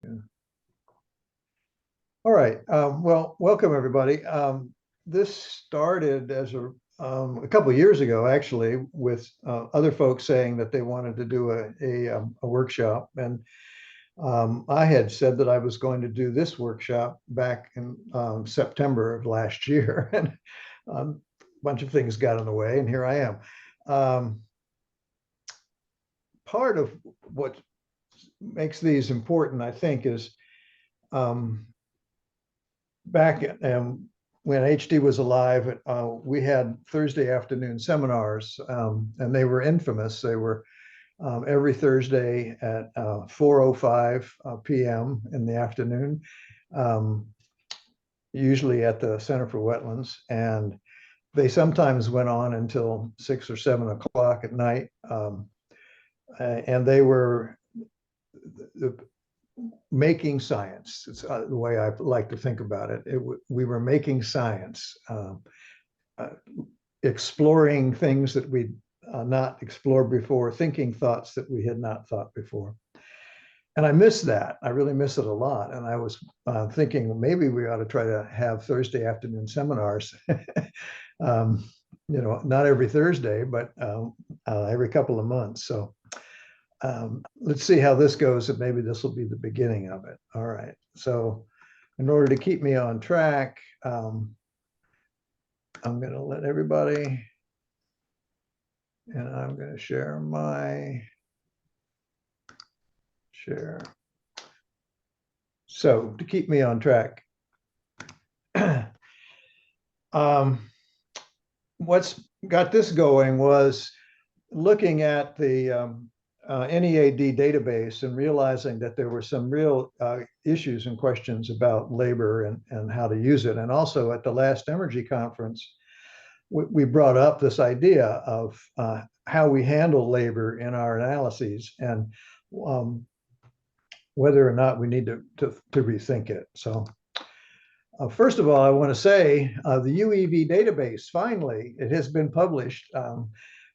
Yeah. All right. Well, welcome everybody. This started as a couple of years ago, actually, with other folks saying that they wanted to do a workshop, and I had said that I was going to do this workshop back in September of last year, and a bunch of things got in the way, and here I am. Part of what makes these important, I think, is back when HD was alive, we had Thursday afternoon seminars, and they were infamous. They were every Thursday at 4:05 p.m. in the afternoon, usually at the Center for Wetlands. And they sometimes went on until 6 or 7 o'clock at night. And they were making science. It's the way I like to think about it. We were making science, exploring things that we'd not explored before, thinking thoughts that we had not thought before. And I miss that. I really miss it a lot. And I was thinking, well, maybe we ought to try to have Thursday afternoon seminars. Not every Thursday, but every couple of months. So let's see how this goes, and maybe this will be the beginning of it. All right. So in order to keep me on track, I'm going to let everybody, and I'm going to share my share. So to keep me on track, what's got this going was looking at the NEAD database and realizing that there were some real issues and questions about labor and how to use it. And also at the last Emergy conference, we brought up this idea of how we handle labor in our analyses, and whether or not we need to rethink it. So first of all, I want to say the UEV database, finally, it has been published.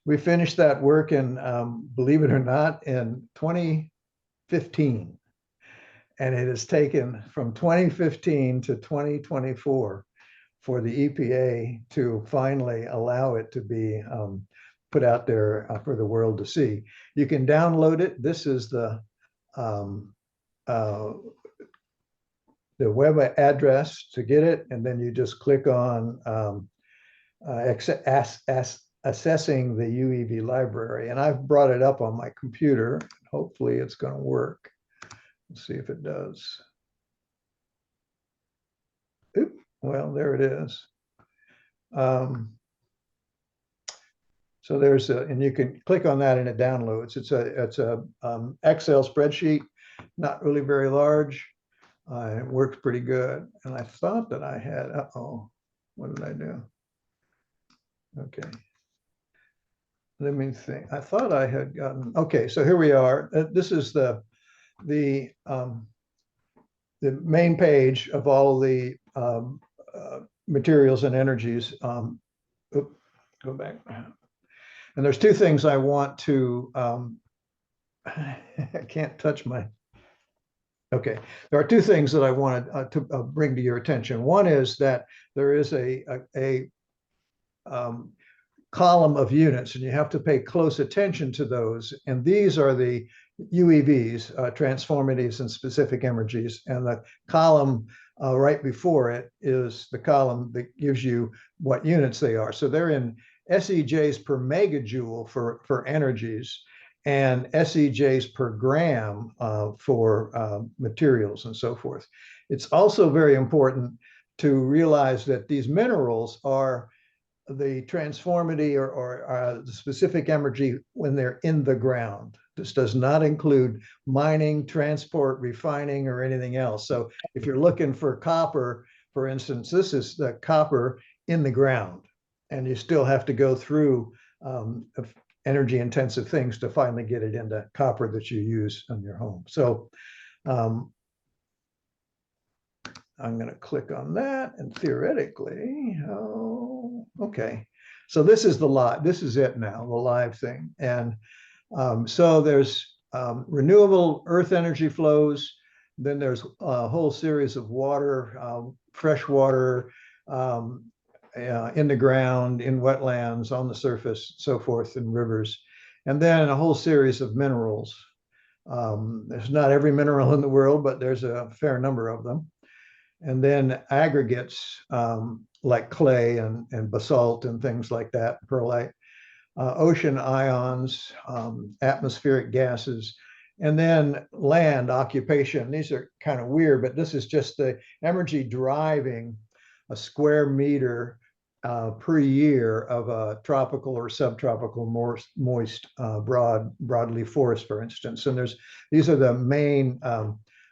We finished that work in, believe it or not, in 2015. And it has taken from 2015 to 2024 for the EPA to finally allow it to be put out there for the world to see. You can download it. This is the web address to get it, and then you just click on assessing the UEV library. And I've brought it up on my computer. Hopefully it's going to work. Let's see if it does. Oop, well, there it is. So there's and you can click on that and it downloads. It's a Excel spreadsheet, not really very large. It works pretty good. And I thought that I had, what did I do? Okay. Let me think. I thought I had gotten, okay, so here we are. This is the main page of all the materials and energies. Oops, go back. And there's two things I want to, I can't touch my, okay. There are two things that I wanted to bring to your attention. One is that there is a column of units, and you have to pay close attention to those. And these are the UEVs, transformities and specific energies. And the column right before it is the column that gives you what units they are. So they're in SEJs per megajoule for energies, and SEJs per gram for materials and so forth. It's also very important to realize that these minerals are the transformity or the specific energy when they're in the ground. This does not include mining, transport, refining, or anything else. So if you're looking for copper, for instance, this is the copper in the ground, and you still have to go through energy intensive things to finally get it into copper that you use in your home. So I'm going to click on that, and theoretically, okay. So this is the live, this is it now, the live thing. And so there's renewable earth energy flows, Then there's a whole series of water, fresh water, in the ground, in wetlands, on the surface, so forth, in rivers. And then a whole series of minerals. There's not every mineral in the world, but there's a fair number of them. And then aggregates like clay and basalt and things like that, perlite, ocean ions, atmospheric gases, and then land occupation. These are kind of weird, but this is just the Emergy driving a square meter per year of a tropical or subtropical moist broadleaf forest, for instance. And these are the main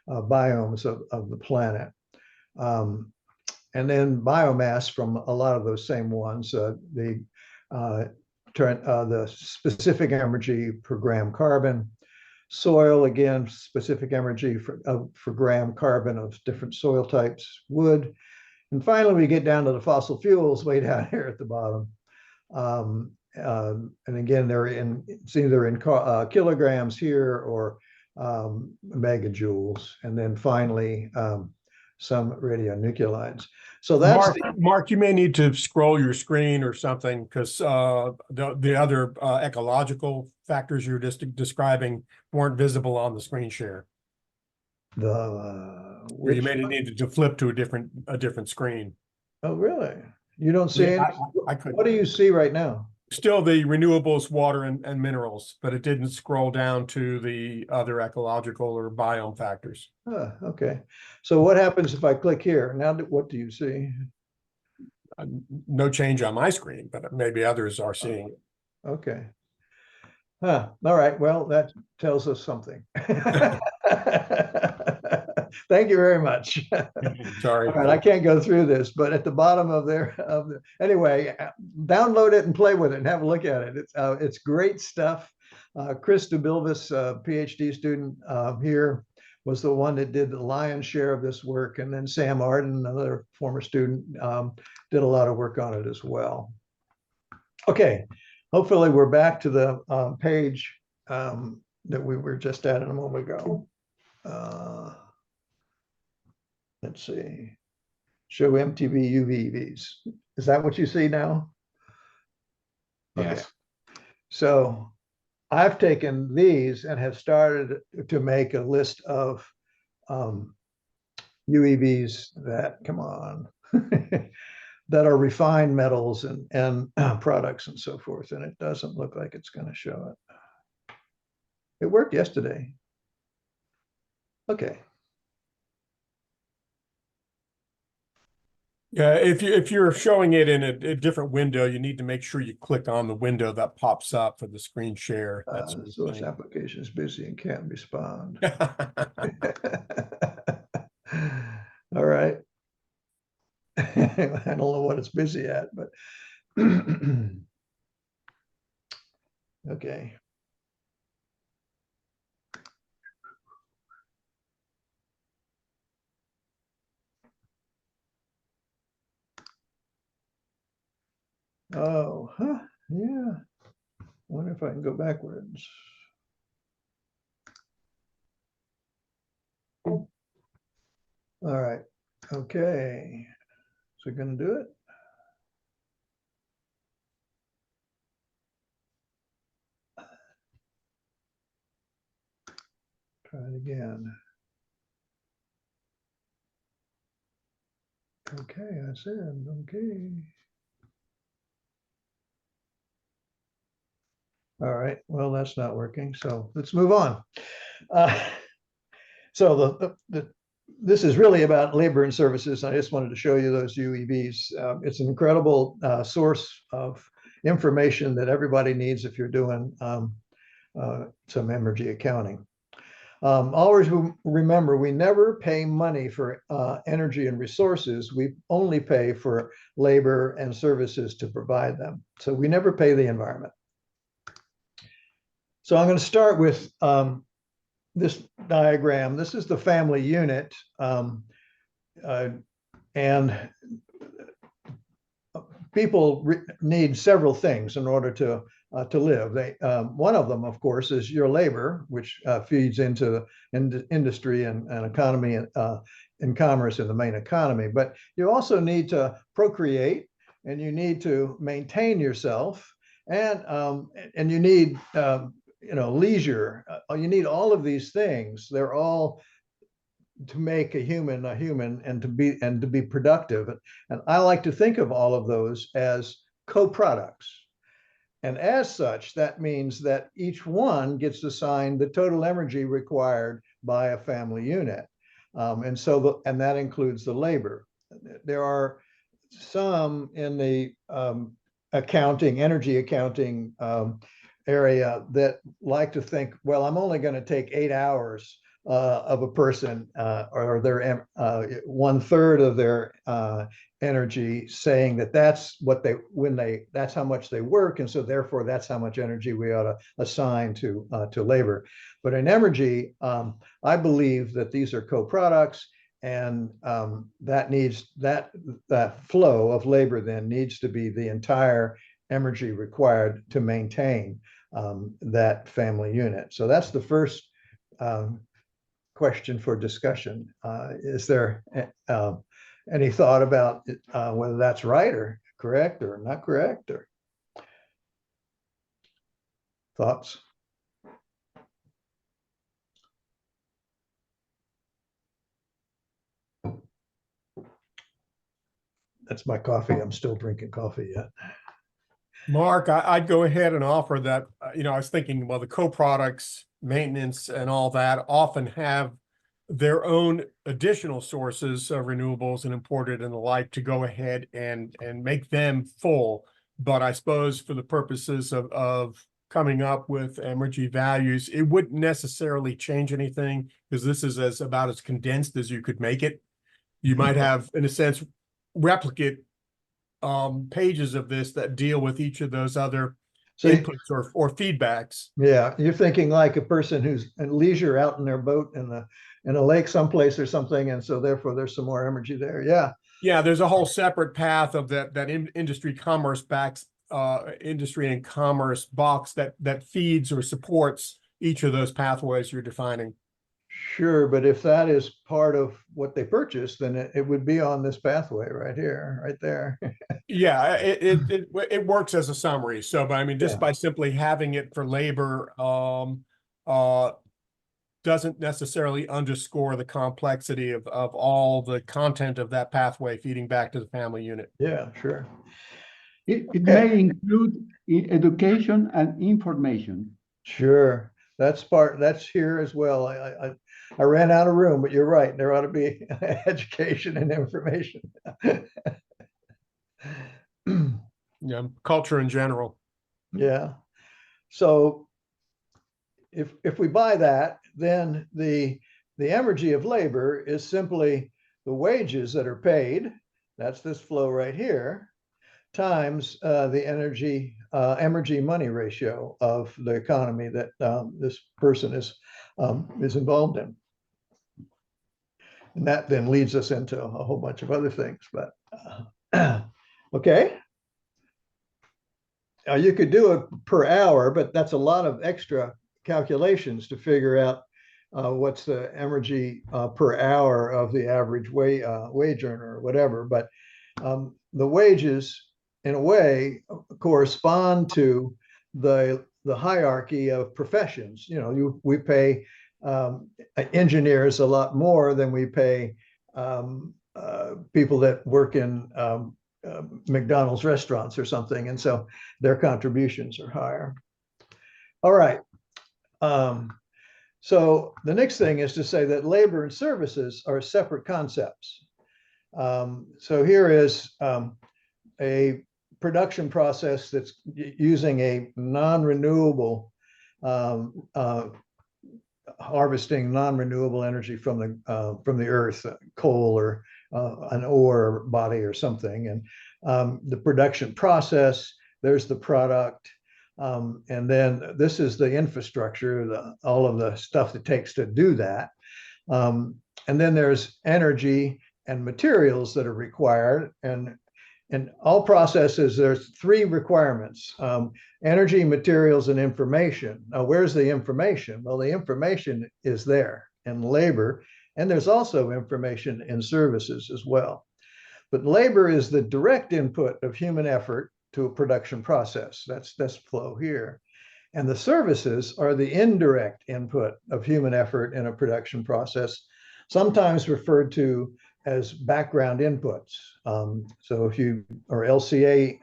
biomes of the planet. And then biomass from a lot of those same ones, the specific energy per gram carbon, soil, again, specific energy for gram carbon of different soil types, wood. And finally, we get down to the fossil fuels way down here at the bottom. And again, it's either in kilograms here or megajoules. And then finally, some radionuclides. So that's Mark, you may need to scroll your screen or something, because the other ecological factors you're just describing weren't visible on the screen share. Or you may need to flip to a different screen. Oh, really? You don't see Yeah, any? I couldn't. What do you see right now? Still the renewables, water, and minerals, but it didn't scroll down to the other ecological or biome factors. Okay. So what happens if I click here? Now, what do you see? No change on my screen, but maybe others are seeing it. Okay. Huh. All right. Well, that tells us something. Thank you very much. Sorry. All right, I can't go through this, but at the bottom anyway, download it and play with it and have a look at it. It's great stuff. Chris Dubilvis, PhD student here, was the one that did the lion's share of this work, and then Sam Arden, another former student, did a lot of work on it as well. Okay, hopefully we're back to the page that we were just at a moment ago. Let's see. Show MTV UVVs. Is that what you see now? Yes. Okay. So I've taken these and have started to make a list of UEVs that, come on, that are refined metals and products and so forth. And it doesn't look like it's going to show it. It worked yesterday. Okay. Yeah, if you're showing it in a different window, you need to make sure you click on the window that pops up for the screen share. That's source application is busy and can't respond. All right. I don't know what it's busy at, but okay. Oh, huh? Yeah. I wonder if I can go backwards. All right. Okay. So we're going to do it. Try it again. Okay, I said, okay. All right, well, that's not working, so let's move on. So this is really about labor and services. I just wanted to show you those UEVs. It's an incredible source of information that everybody needs if you're doing some Emergy accounting. Always remember, we never pay money for energy and resources. We only pay for labor and services to provide them. So we never pay the environment. So I'm going to start with this diagram. This is the family unit. And people need several things in order to to live. One of them, of course, is your labor, which feeds into industry and economy and commerce in the main economy. But you also need to procreate, and you need to maintain yourself, and you need leisure. You need all of these things. They're all to make a human and to be productive. And I like to think of all of those as co-products. And as such, that means that each one gets assigned the total energy required by a family unit. And that includes the labor. There are some in the energy accounting area that like to think, well, I'm only going to take 8 hours of a person, or their 1/3 of their energy, saying that's how much they work, and so therefore that's how much energy we ought to assign to labor. But in Emergy, I believe that these are co-products, and that flow of labor then needs to be the entire Emergy required to maintain that family unit. So that's the first question for discussion. Is there any thought about whether that's right or correct or not correct, or thoughts? That's my coffee. I'm still drinking coffee yet. Mark, I'd go ahead and offer that, I was thinking, well, the co-products, maintenance and all that often have their own additional sources of renewables and imported and the like to go ahead and make them full. But I suppose for the purposes of coming up with Emergy values, it wouldn't necessarily change anything, because this is about as condensed as you could make it. You might have, in a sense, replicate pages of this that deal with each of those other inputs or feedbacks. Yeah, you're thinking like a person who's at leisure out in their boat in a lake someplace or something, and so therefore there's some more Emergy there. Yeah, there's a whole separate path of that industry and commerce box that feeds or supports each of those pathways you're defining. Sure, but if that is part of what they purchased, then it would be on this pathway right here, right there. Yeah, it works as a summary. So, but I mean, just by simply having it for labor, doesn't necessarily underscore the complexity of all the content of that pathway feeding back to the family unit. Yeah, sure. It may include education and information. Sure, that's here as well. I ran out of room, but you're right. There ought to be education and information. Yeah, culture in general. Yeah. So if we buy that, then the Emergy of labor is simply the wages that are paid. That's this flow right here, times the Emergy money ratio of the economy that this person is involved in. And that then leads us into a whole bunch of other things. But okay. You could do it per hour, but that's a lot of extra calculations to figure out what's the Emergy per hour of the average wage earner or whatever. But the wages, in a way, correspond to the hierarchy of professions. We pay engineers a lot more than we pay people that work in McDonald's restaurants or something, and so their contributions are higher. All right. So the next thing is to say that labor and services are separate concepts. So here is a production process that's using a non-renewable harvesting non-renewable energy from the earth, coal or an ore body or something, and the production process. There's the product, and then this is the infrastructure, all of the stuff it takes to do that, and then there's energy and materials that are required, and in all processes, there's three requirements: energy, materials, and information. Now, where's the information? Well, the information is there in labor, and there's also information in services as well. But labor is the direct input of human effort to a production process. That's this flow here. And the services are the indirect input of human effort in a production process, sometimes referred to as background inputs. So if you are LCA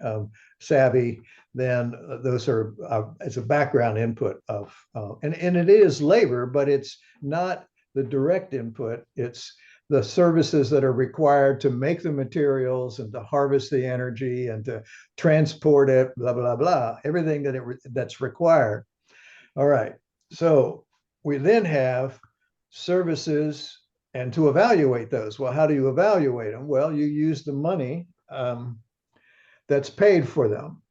savvy, then those are as a background input of, and it is labor, but it's not the direct input. It's the services that are required to make the materials and to harvest the energy and to transport it, blah, blah, blah, everything that's required. All right, so we then have services, and to evaluate those, well, how do you evaluate them? Well, you use the money that's paid for them.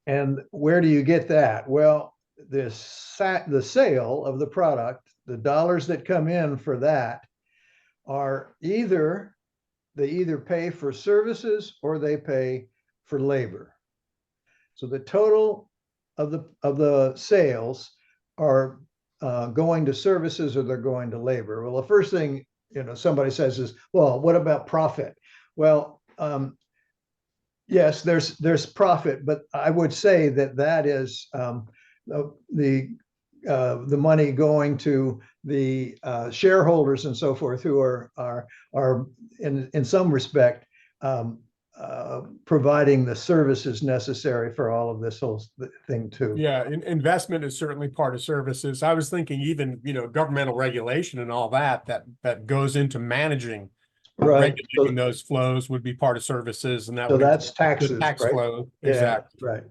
And where do you get that? Well, the sale of the product, the dollars that come in for that are they either pay for services or they pay for labor. So the total of the sales are going to services or they're going to labor. Well, the first thing somebody says is, well, what about profit? Well, yes, there's profit, but I would say that is the money going to the shareholders and so forth, who are in some respect providing the services necessary for all of this whole thing too. Yeah, investment is certainly part of services. I was thinking even, governmental regulation and all that goes into managing, right, regulating those flows would be part of services, and that's taxes, the tax right? flow. Yeah, exactly. Right.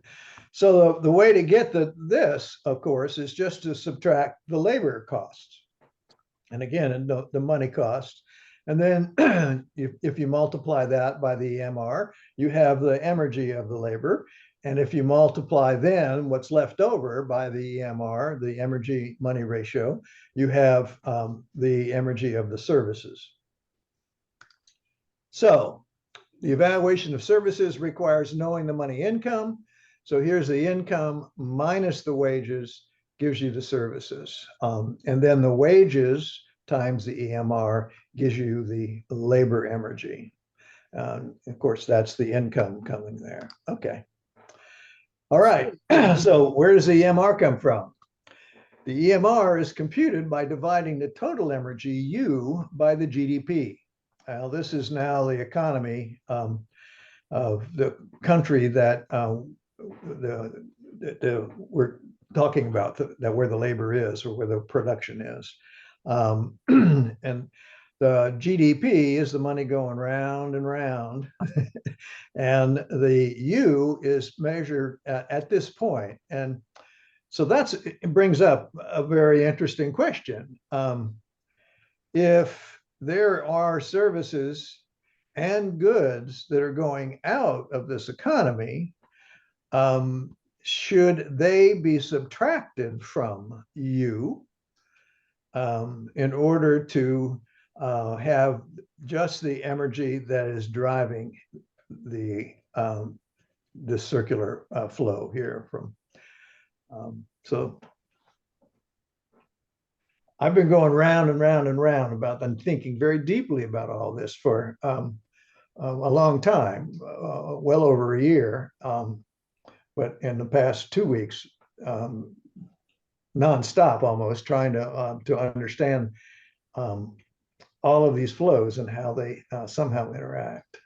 So the way to get this, of course, is just to subtract the labor costs. And again, the money cost. And then if you multiply that by the EMR, you have the Emergy of the labor. And if you multiply then what's left over by the EMR, the Emergy money ratio, you have the Emergy of the services. So the evaluation of services requires knowing the money income. So here's the income minus the wages gives you the services. And then the wages times the EMR gives you the labor Emergy. Of course, that's the income coming there. Okay. All right. So where does the EMR come from? The EMR is computed by dividing the total Emergy U by the GDP. Now, this is now the economy of the country that we're talking about, that where the labor is or where the production is. And the GDP is the money going round and round. And the U is measured at this point. And so it brings up a very interesting question. If there are services and goods that are going out of this economy, should they be subtracted from U in order to have just the Emergy that is driving the circular flow here from. So I've been going round and round and round about and thinking very deeply about all this for a long time, well over a year. But in the past 2 weeks, nonstop almost, trying to understand all of these flows and how they somehow interact.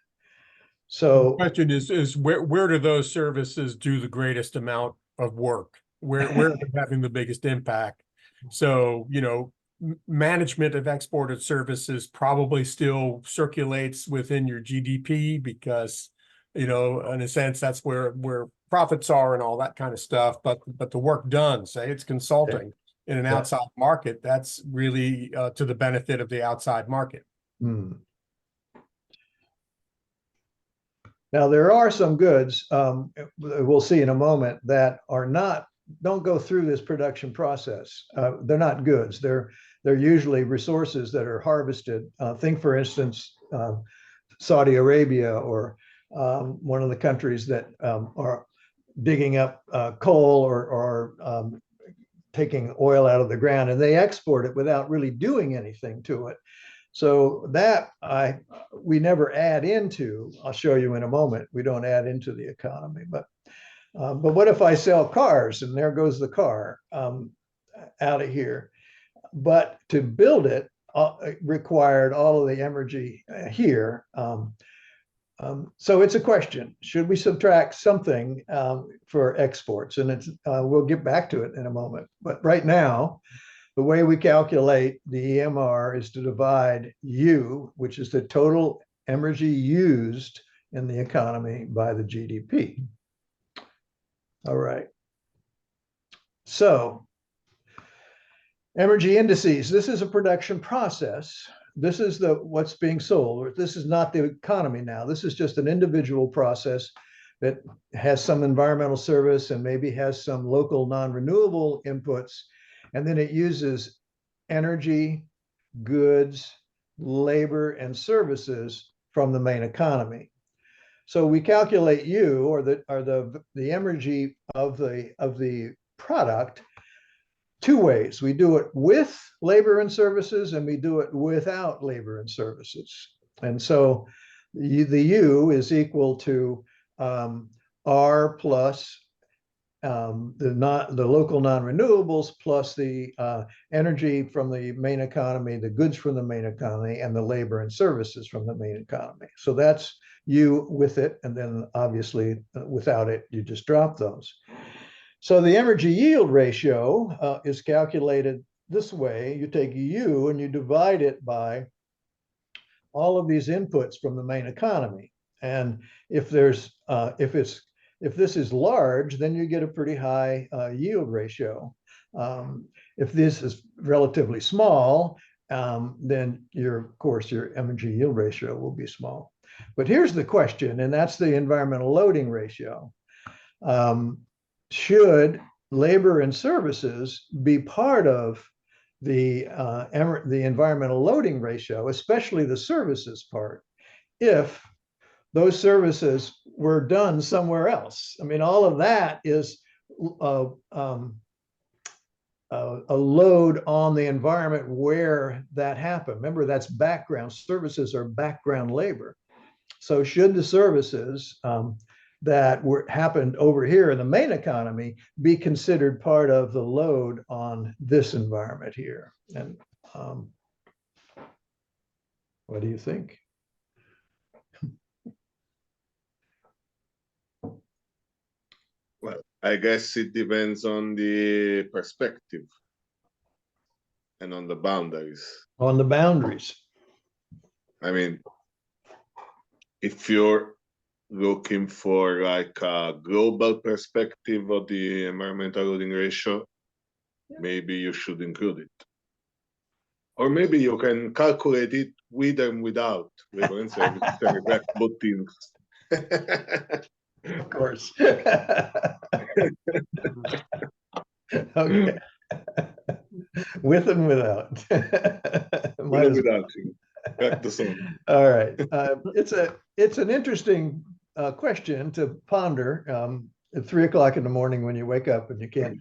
So the question is where do those services do the greatest amount of work? Where are they having the biggest impact? So, management of exported services probably still circulates within your GDP because, in a sense, that's where profits are and all that kind of stuff. But the work done, say it's consulting in an outside market, that's really to the benefit of the outside market. Now, there are some goods we'll see in a moment that don't go through this production process. They're not goods. They're usually resources that are harvested. Think, for instance, Saudi Arabia or one of the countries that are digging up coal or taking oil out of the ground, and they export it without really doing anything to it. So that we never add into. I'll show you in a moment. We don't add into the economy. But what if I sell cars and there goes the car out of here? But to build it required all of the Emergy here. So it's a question: should we subtract something for exports? And we'll get back to it in a moment. But right now, the way we calculate the EMR is to divide U, which is the total Emergy used in the economy, by the GDP. All right. So Emergy indices, this is a production process. This is what's being sold. This is not the economy now. This is just an individual process that has some environmental service and maybe has some local non-renewable inputs. And then it uses energy, goods, labor, and services from the main economy. So we calculate U, or the Emergy of the product, two ways. We do it with labor and services, and we do it without labor and services. And so the U is equal to R plus the local non-renewables plus the energy from the main economy, the goods from the main economy, and the labor and services from the main economy. So that's U with it, and then obviously without it, you just drop those. So the Emergy yield ratio is calculated this way. You take U and you divide it by all of these inputs from the main economy. And if this is large, then you get a pretty high yield ratio. If this is relatively small, then of course your Emergy yield ratio will be small. But here's the question, and that's the environmental loading ratio. Should labor and services be part of the environmental loading ratio, especially the services part, if those services were done somewhere else? I mean, all of that is a load on the environment where that happened. Remember, that's background. Services are background labor. So should the services that happened over here in the main economy be considered part of the load on this environment here? And what do you think? Well, I guess it depends on the perspective and on the boundaries. On the boundaries. I mean, if you're looking for like a global perspective of the environmental loading ratio, maybe you should include it. Or maybe you can calculate it with and without. Of course. Okay. With and without. With and without. Back to some. All right. It's an interesting question to ponder at 3 o'clock in the morning when you wake up and you can't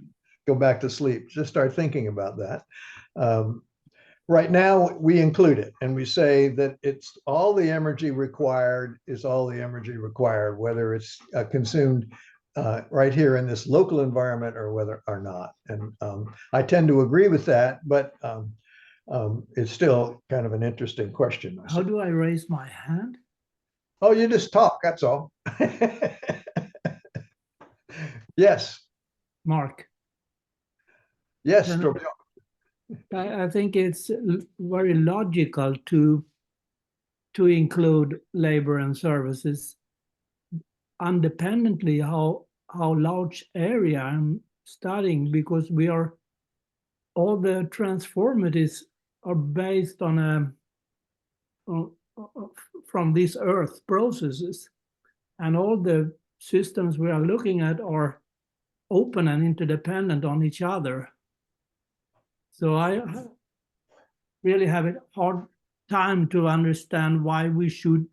go back to sleep. Just start thinking about that. Right now, we include it, and we say that it's all the Emergy required is all the Emergy required, whether it's consumed right here in this local environment or whether or not. And I tend to agree with that, but it's still kind of an interesting question. How do I raise my hand? Oh, you just talk, that's all. Yes. Mark. Yes, I think it's very logical to include labor and services independently how large area I'm studying, because all the transformatives are based on from these earth processes, and all the systems we are looking at are open and interdependent on each other. So I really have a hard time to understand why we should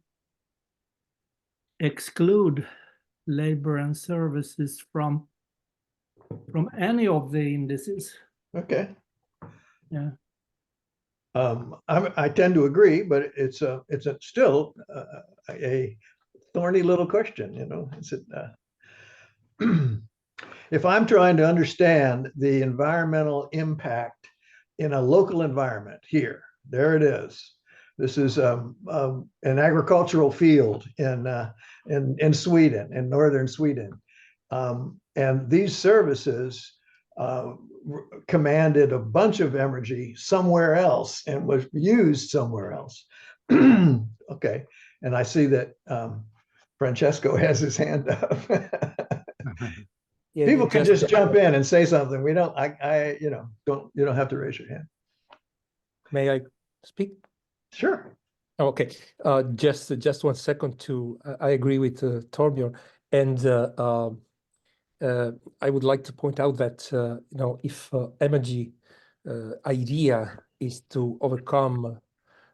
exclude labor and services from any of the indices. Okay. Yeah. I tend to agree, but it's still a thorny little question, you know. Is it if I'm trying to understand the environmental impact in a local environment here, there it is. This is an agricultural field in Sweden, in northern Sweden, and these services commanded a bunch of Emergy somewhere else and was used somewhere else. Okay, and I see that Francesco has his hand up. Yeah, People can just jump in and say something. We don't. You don't have to raise your hand. May I speak? Sure. Okay, just 1 second to, I agree with Torbjörn, and I would like to point out that, you know, if Emergy idea is to overcome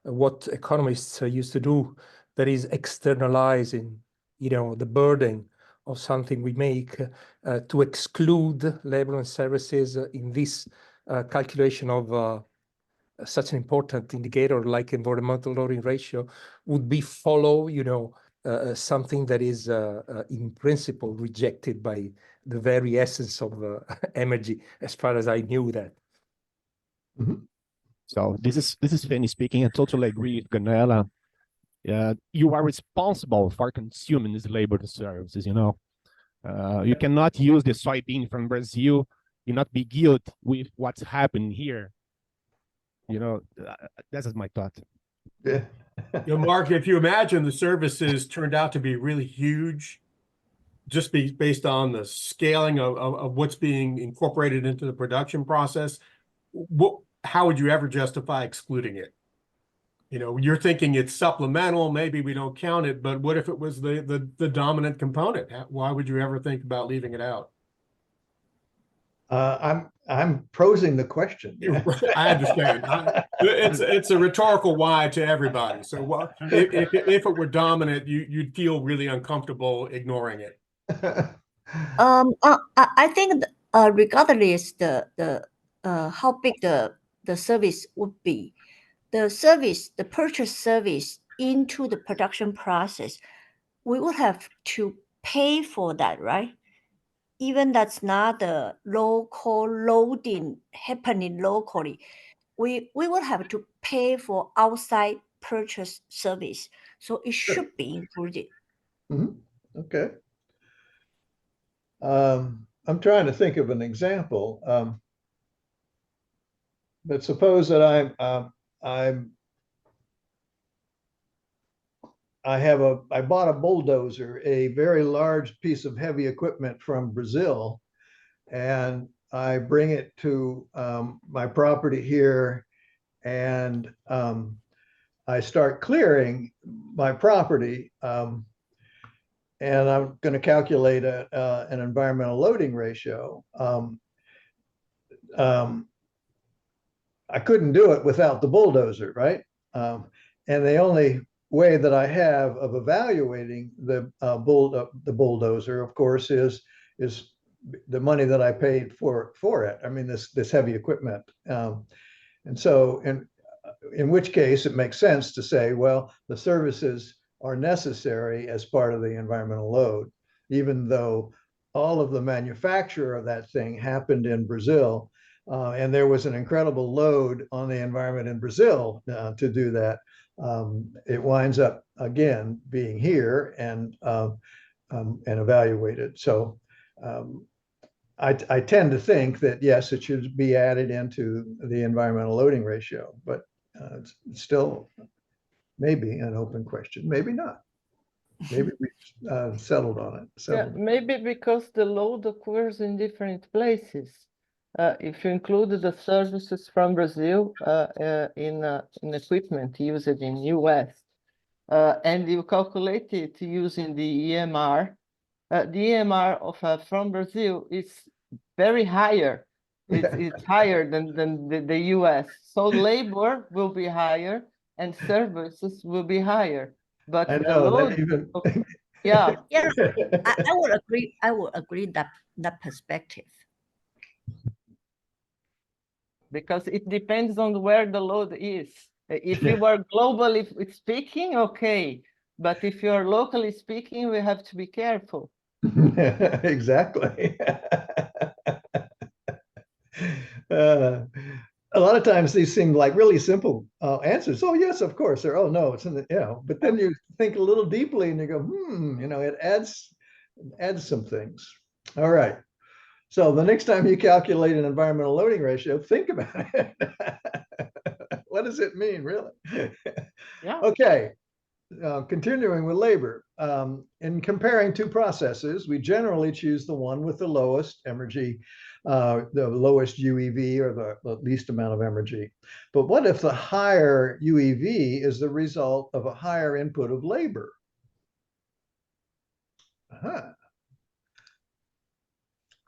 what economists used to do, that is externalizing, you know, the burden of something we make, to exclude labor and services in this calculation of such an important indicator like environmental loading ratio would be follow, you know, something that is in principle rejected by the very essence of Emergy, as far as I knew that. Mhm. So this is Fanny speaking. I totally agree with Ganella. You are responsible for consuming these labor and services, you know. You cannot use the soybean from Brazil, you not be guilty with what's happening here. You know, that's my thought. Yeah. You know, Mark, if you imagine the services turned out to be really huge, just based on the scaling of what's being incorporated into the production process, how would you ever justify excluding it? You know, you're thinking it's supplemental, maybe we don't count it, but what if it was the dominant component? Why would you ever think about leaving it out? I'm posing the question. I understand. It's a retaurical why to everybody. So if it were dominant, you'd feel really uncomfortable ignoring it. I think regardless the how big the service would be, the purchase service into the production process, we would have to pay for that, right? Even that's not the local loading happening locally, we would have to pay for outside purchase service. So it should be included. Mhm. Okay. I'm trying to think of an example. But suppose that I bought a bulldozer, a very large piece of heavy equipment from Brazil, and I bring it to my property here, and I start clearing my property, and I'm going to calculate an environmental loading ratio. I couldn't do it without the bulldozer, right? And the only way that I have of evaluating the bulldozer, of course, is the money that I paid for it. I mean, this heavy equipment, and so in which case it makes sense to say, well, the services are necessary as part of the environmental load, even though all of the manufacture of that thing happened in Brazil. And there was an incredible load on the environment in Brazil to do that. It winds up again being here and evaluated. So I tend to think that yes, it should be added into the environmental loading ratio, but it's still maybe an open question, maybe not. Maybe we settled on it. Yeah, maybe because the load occurs in different places. If you include the services from Brazil in equipment used in US, and you calculate it using the EMR, the EMR from Brazil is very higher. It's higher than the US. So labor will be higher and services will be higher. But I the know load that Yeah, Yeah, I would agree. I would agree that perspective. because it depends on where the load is. If you are globally speaking, okay. But if you're locally speaking, we have to be careful. Exactly. A lot of times these seem like really simple answers. Oh, yes, of course. Or, oh, no, it's in the, you know, but then you think a little deeply and you go, you know, it adds some things. All right. So the next time you calculate an environmental loading ratio, think about it. What does it mean, really? Yeah. Okay. Continuing with labor, in comparing two processes, we generally choose the one with the lowest Emergy, the lowest UEV or the least amount of Emergy. But what if the higher UEV is the result of a higher input of labor?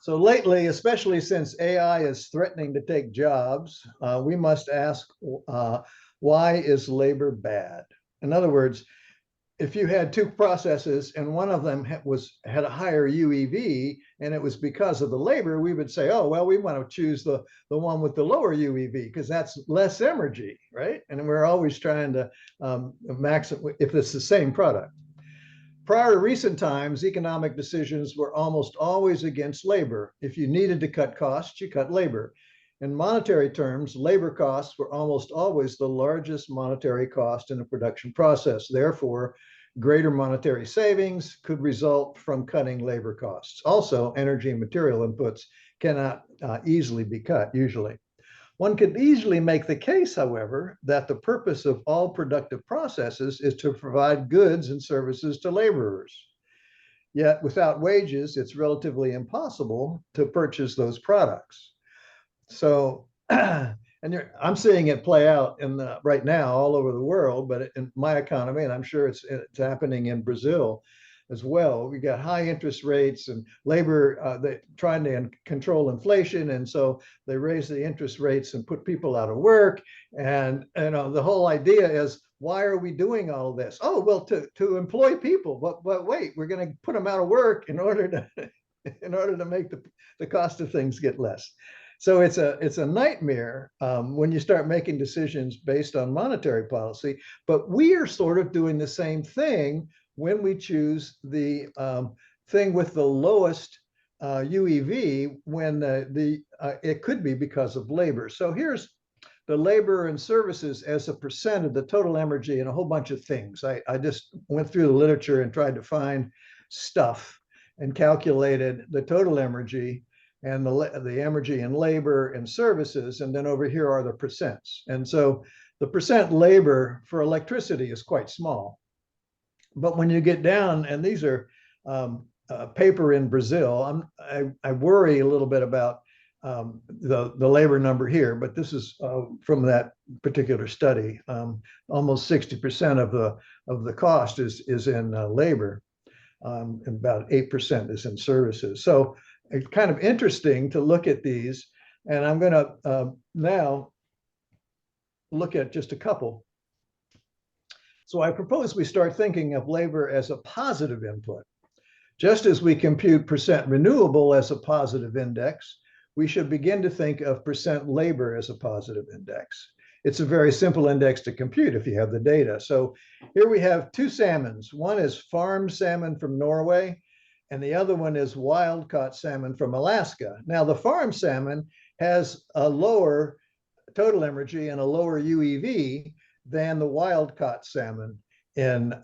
So lately, especially since AI is threatening to take jobs, we must ask, why is labor bad? In other words, if you had two processes and one of them had a higher UEV and it was because of the labor, we would say, oh, well, we want to choose the one with the lower UEV because that's less energy, right? And we're always trying to maximize if it's the same product. Prior to recent times, economic decisions were almost always against labor. If you needed to cut costs, you cut labor. In monetary terms, labor costs were almost always the largest monetary cost in a production process. Therefore, greater monetary savings could result from cutting labor costs. Also, energy and material inputs cannot easily be cut, usually. One could easily make the case, however, that the purpose of all productive processes is to provide goods and services to laborers. Yet, without wages, it's relatively impossible to purchase those products. So, I'm seeing it play out right now all over the world, but in my economy, and I'm sure it's happening in Brazil as well. We got high interest rates and labor trying to control inflation, and so they raise the interest rates and put people out of work. And the whole idea is, why are we doing all of this? Oh, well, to employ people, but wait, we're going to put them out of work in order to make the cost of things get less. So it's a nightmare when you start making decisions based on monetary policy. But we are sort of doing the same thing when we choose the thing with the lowest UEV, when it could be because of labor. So here's the labor and services as a percent of the total energy and a whole bunch of things. I just went through the literature and tried to find stuff and calculated the total energy and the energy and labor and services. And then over here are the percents. And so the percent labor for electricity is quite small. But when you get down, and these are paper in Brazil, I worry a little bit about the labor number here, but this is from that particular study. Almost 60% of the cost is in labor, and about 8% is in services. So it's kind of interesting to look at these, and I'm going to now look at just a couple. So I propose we start thinking of labor as a positive input. Just as we compute percent renewable as a positive index, we should begin to think of percent labor as a positive index. It's a very simple index to compute if you have the data. So here we have two salmons. One is farm salmon from Norway, and the other one is wild-caught salmon from Alaska. Now, the farm salmon has a lower total energy and a lower UEV than the wild-caught salmon in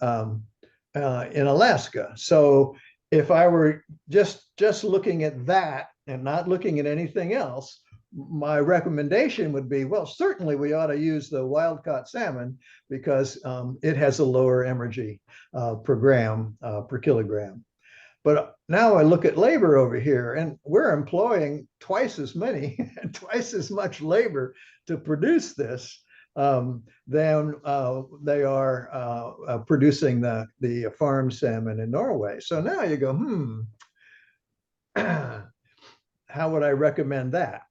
Alaska. So if I were just looking at that and not looking at anything else, my recommendation would be, well, certainly we ought to use the wild-caught salmon because it has a lower energy per gram, per kilogram. But now I look at labor over here, and we're employing twice as much labor to produce this than they are producing the farm salmon in Norway. So now you go, how would I recommend that?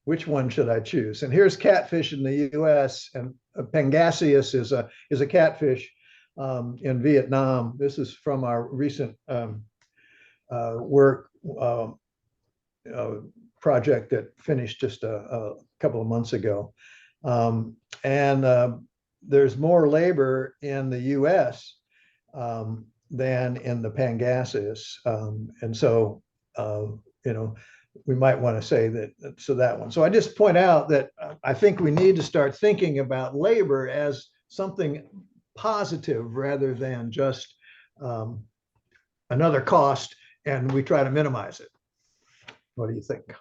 Which one should I choose? And here's catfish in the U.S. and Pangasius is a catfish in Vietnam. This is from our recent work project that finished just a couple of months ago. And there's more labor in the US than in the Pangases. And so, you know, we might want to say that, so that one. So I just point out that I think we need to start thinking about labor as something positive rather than just another cost, and we try to minimize it. What do you think?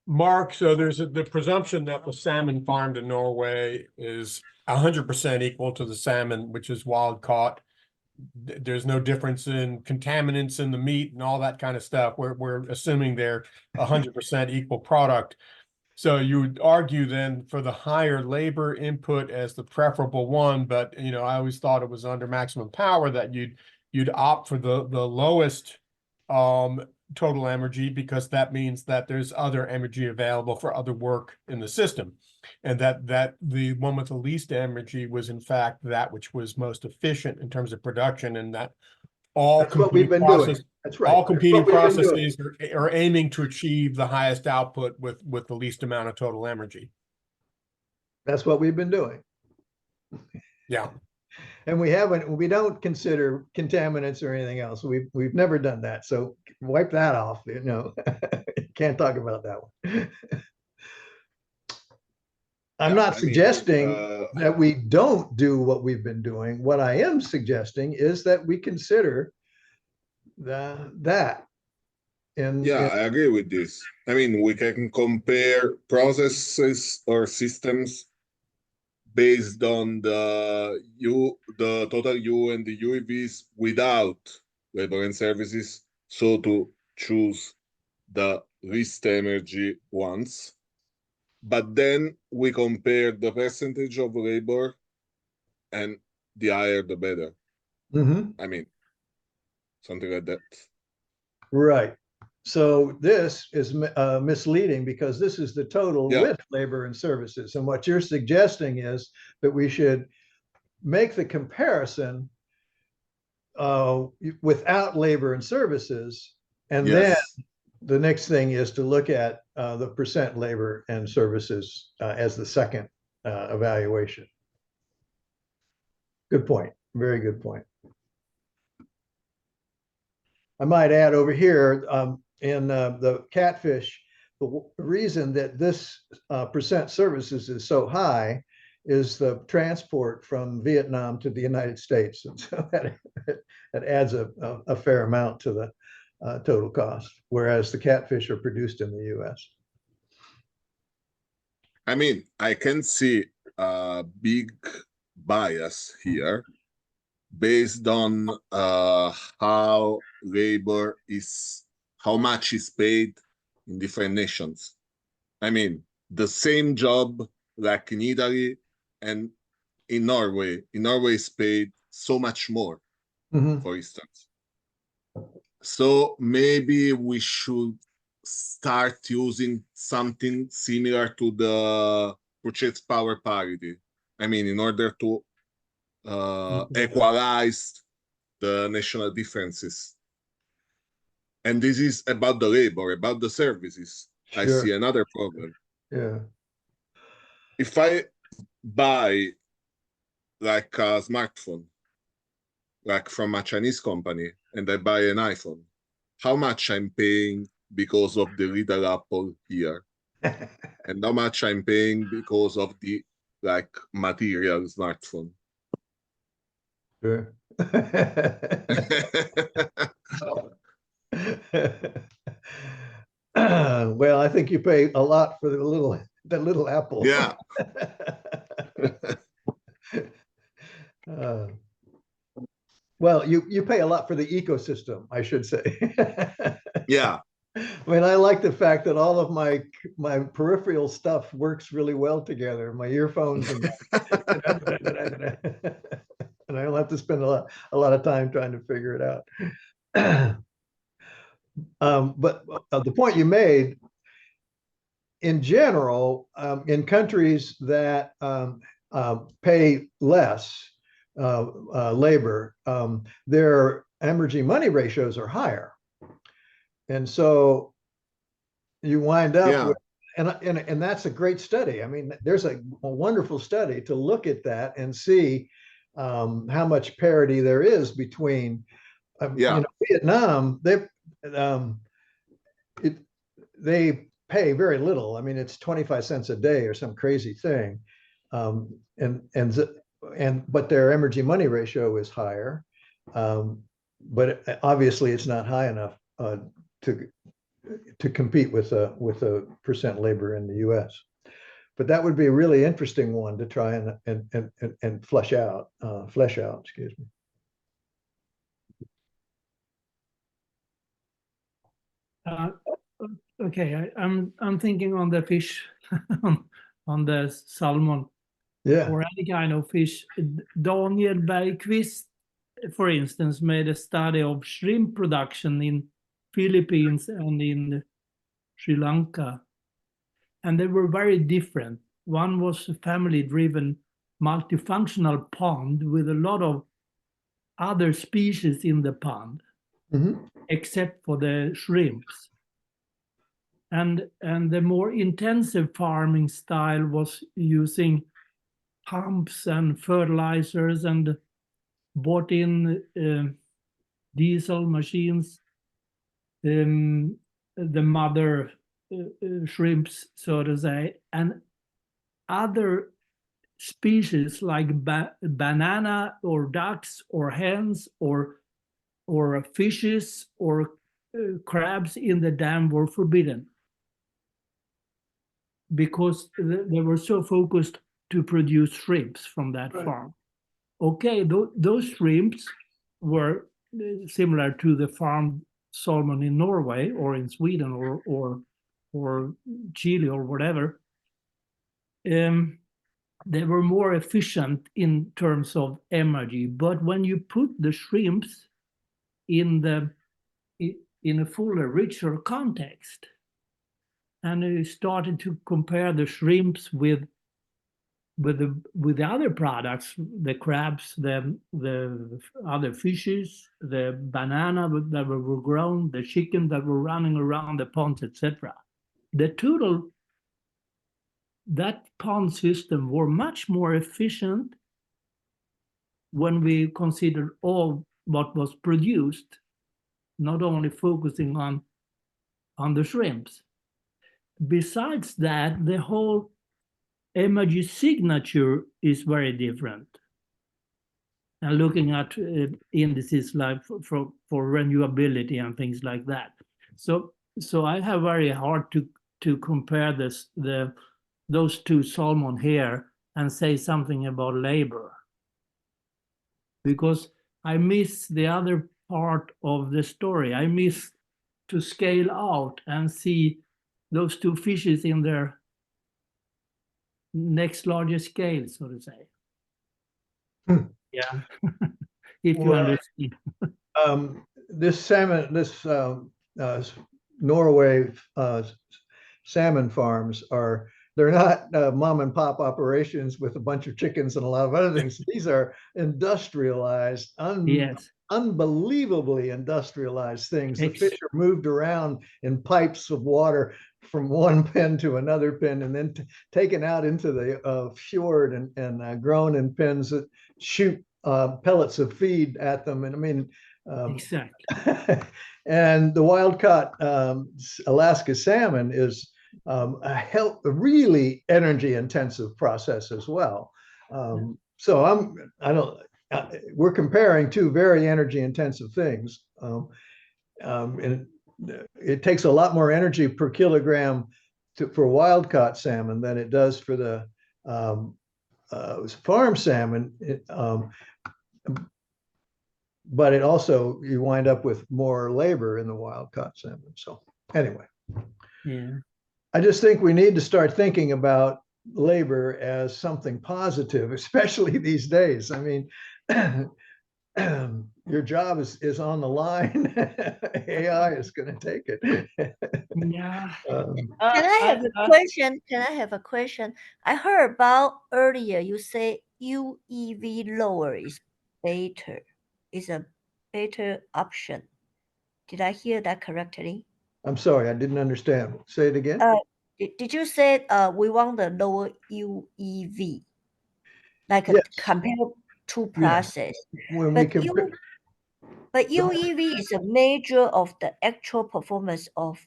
Mark, so there's the presumption that the salmon farmed in Norway is 100% equal to the salmon, which is wild caught. There's no difference in contaminants in the meat and all that kind of stuff. We're assuming they're 100% equal product. So you would argue then for the higher labor input as the preferable one, but you know, I always thought it was under maximum power that you'd opt for the lowest total energy, because that means that there's other energy available for other work in the system, and that the one with the least energy was in fact that which was most efficient in terms of production, and that all That's what we've been doing. That's right. all competing processes are aiming to achieve the highest output with the least amount of total energy. That's what we've been doing. Yeah. And we don't consider contaminants or anything else. We've never done that. So wipe that off, you know. Can't talk about that one. I'm not suggesting that we don't do what we've been doing. What I am suggesting is that we consider that. I agree with this. I mean, we can compare processes or systems based on the total U and the UEVs without labor and services, so to choose the least energy ones. But then we compare the percentage of labor, and the higher the better. I mean, something like that. Right. So this is misleading, because this is the total with labor and services. And what you're suggesting is that we should make the comparison without labor and services. And then the next thing is to look at the percent labor and services as the second evaluation. Good point. Very good point. I might add over here, in the catfish, the reason that this percent services is so high is the transport from Vietnam to the United States. And so that adds a fair amount to the total cost, whereas the catfish are produced in the US. I mean, I can see a big bias here based on how much is paid in different nations. I mean, the same job like in Italy and in Norway. In Norway is paid so much more, for instance. So maybe we should start using something similar to the purchase power parity. I mean, in order to equalize the national differences. And this is about the labor, about the services. Sure. I see another problem. Yeah. If I buy like a smartphone, like from a Chinese company, and I buy an iPhone, how much I'm paying because of the little Apple here, and how much I'm paying because of the like material smartphone. Sure. Well, I think you pay a lot for the little Apple. Yeah. Well, you pay a lot for the ecosystem, I should say. Yeah. I mean, I like the fact that all of my peripheral stuff works really well together. My earphones and and I don't have to spend a lot of time trying to figure it out. But the point you made, in general, in countries that pay less, labor, their Emergy money ratios are higher. And so you wind up Yeah. with, and that's a great study. I mean, there's a wonderful study to look at that and see how much parity there is between, Vietnam, they pay very little. I mean, it's 25 cents a day or some crazy thing. But their Emergy money ratio is higher. But obviously it's not high enough to compete with a percent labor in the US. But that would be a really interesting one to try and flesh out, excuse me. Okay, I'm thinking on the fish, on the salmon, Yeah. or any kind of fish. Daniel Bergqvist, for instance, made a study of shrimp production in Philippines and in Sri Lanka, and they were very different. One was a family-driven multifunctional pond with a lot of other species in the pond, except for the shrimps. And the more intensive farming style was using pumps and fertilizers and bought in diesel machines, the mother shrimps, so to say, and other species like banana or ducks or hens or fishes or crabs in the dam were forbidden, because they were so focused to produce shrimps from that farm. Okay, those shrimps were similar to the farmed salmon in Norway or in Sweden or Chile or whatever. They were more efficient in terms of Emergy, but when you put the shrimps in a fuller, richer context, and you started to compare the shrimps with the other products, the crabs, the other fishes, the banana that were grown, the chicken that were running around the ponds, etc. That pond system were much more efficient when we considered all what was produced, not only focusing on the shrimps. Besides that, the whole Emergy signature is very different. And looking at indices like for renewability and things like that. So I have very hard to compare those two salmon here and say something about labor, because I miss the other part of the story. I miss to scale out and see those two fishes in their next largest scale, so to say. Yeah, if you understand. This salmon, Norway salmon farms they're not mom and pop operations with a bunch of chickens and a lot of other things. These are industrialized, Yes, unbelievably industrialized things. The Ex- fish are moved around in pipes of water from one pen to another pen, and then taken out into the fjord and grown in pens that shoot pellets of feed at them. And I mean, exactly. and the wild caught Alaska salmon is a really energy intensive process as well. So we're comparing two very energy intensive things. And it takes a lot more energy per kilogram for wild caught salmon than it does for the farm salmon. But it also, you wind up with more labor in the wild caught salmon. So anyway, I just think we need to start thinking about labor as something positive, especially these days. I mean, your job is on the line. AI is going to take it. Yeah. Can I have a question? Can I have a question? I heard about earlier you say UEV lower is better. Is a better option. Did I hear that correctly? I'm sorry, I didn't understand. Say it again. Did you say we want the lower UEV, like Yes. compared to Yeah. process? When we But compare, UEV is a measure of the actual performance of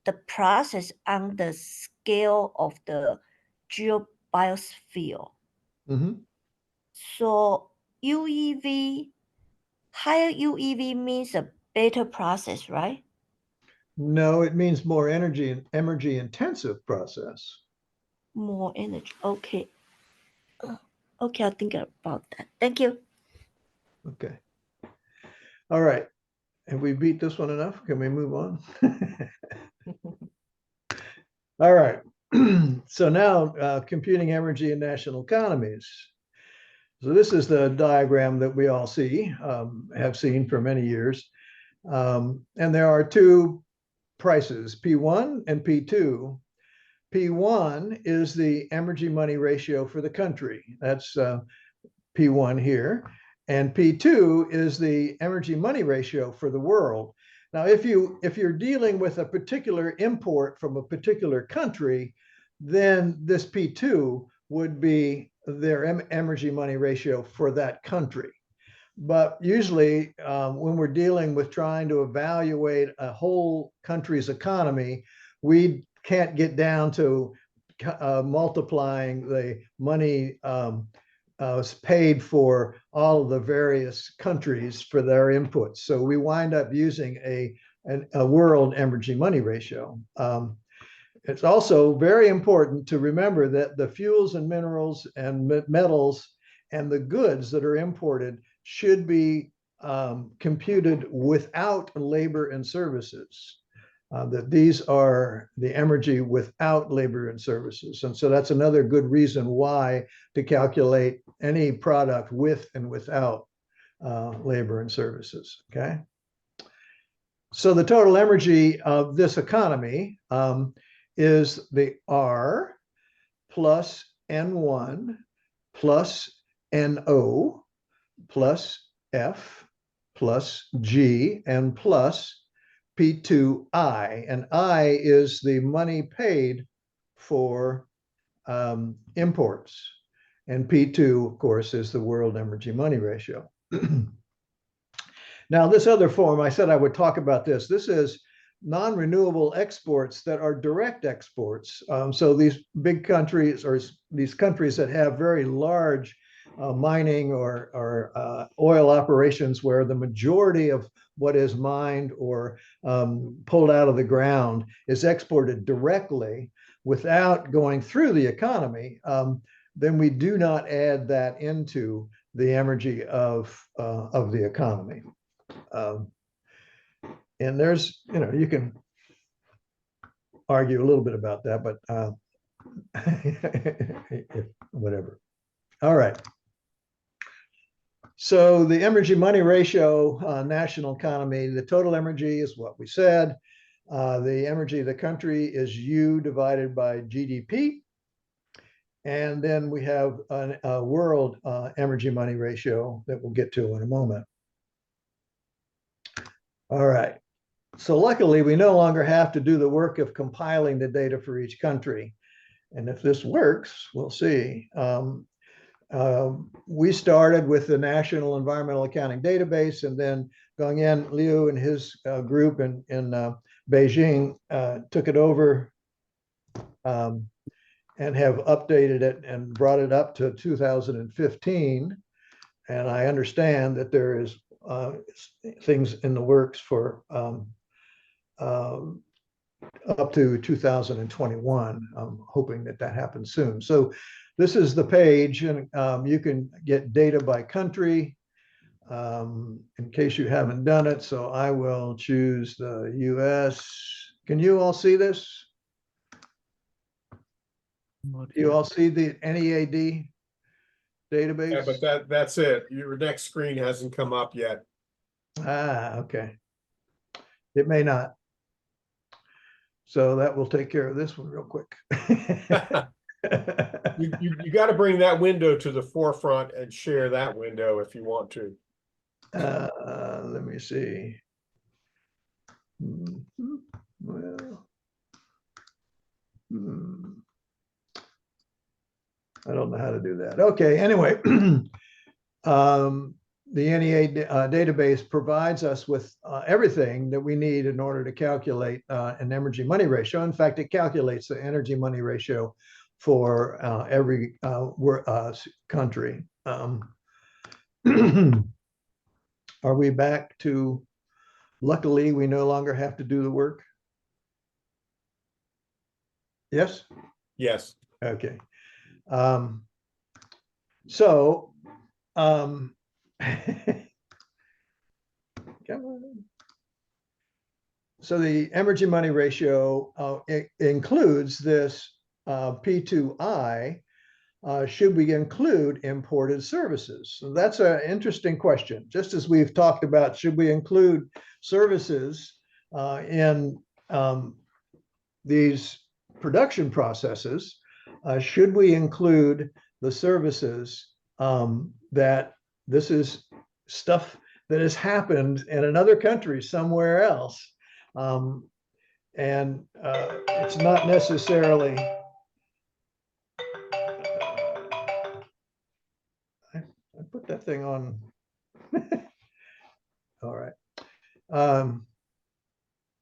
the process on the scale of the geobiosphere. Mhm. So UEV, higher UEV means a better process, right? No, it means more energy intensive process. More energy. Okay. Okay, I'll think about that. Thank you. Okay. All right. Have we beat this one enough? Can we move on? All right. So now computing energy in national economies. So this is the diagram that we all see, have seen for many years. And there are two prices, P1 and P2. P1 is the Emergy money ratio for the country. That's P1 here. And P2 is the Emergy money ratio for the world. Now, if you're dealing with a particular import from a particular country, then this P2 would be their Emergy money ratio for that country. But usually when we're dealing with trying to evaluate a whole country's economy, we can't get down to multiplying the money paid for all of the various countries for their inputs. So we wind up using a world Emergy money ratio. It's also very important to remember that the fuels and minerals and metals and the goods that are imported should be computed without labor and services. That these are the Emergy without labor and services. And so that's another good reason why to calculate any product with and without labor and services, okay? So the total Emergy of this economy is the R plus N1 plus NO plus F plus G and plus P2I, and I is the money paid for imports, and P2, of course, is the world Emergy money ratio. Now, this other form, I said I would talk about this. This is non-renewable exports that are direct exports. So these big countries, or these countries that have very large mining or oil operations where the majority of what is mined or pulled out of the ground is exported directly without going through the economy, then we do not add that into the Emergy of the economy. And there's, you can argue a little bit about that, but whatever. All right. So the Emergy money ratio, national economy, the total Emergy is what we said. The Emergy of the country is U divided by GDP. And then we have a world Emergy money ratio that we'll get to in a moment. All right. So luckily, we no longer have to do the work of compiling the data for each country. And if this works, we'll see. We started with the National Environmental Accounting Database, and then Gong Yan Liu and his group in Beijing took it over and have updated it and brought it up to 2015. And I understand that there is things in the works for up to 2021. I'm hoping that happens soon. So this is the page, and you can get data by country in case you haven't done it. So I will choose the US. Can you all see this? You all see the NEAD database? Yeah, but that's it. Your next screen hasn't come up yet. Ah, okay. It may not. So that will take care of this one real quick. You got to bring that window to the forefront and share that window if you want to. Let me see. Well, I don't know how to do that. Okay, anyway, the NEA database provides us with everything that we need in order to calculate an energy money ratio. In fact, it calculates the energy money ratio for every country. Are we back to, luckily, we no longer have to do the work? Yes? Yes. Okay. So, come on. So the Emergy money ratio it includes this P2I. Should we include imported services? So that's an interesting question. Just as we've talked about, should we include services in these production processes? Should we include the services that this is stuff that has happened in another country somewhere else? And it's not necessarily, I put that thing on. All right.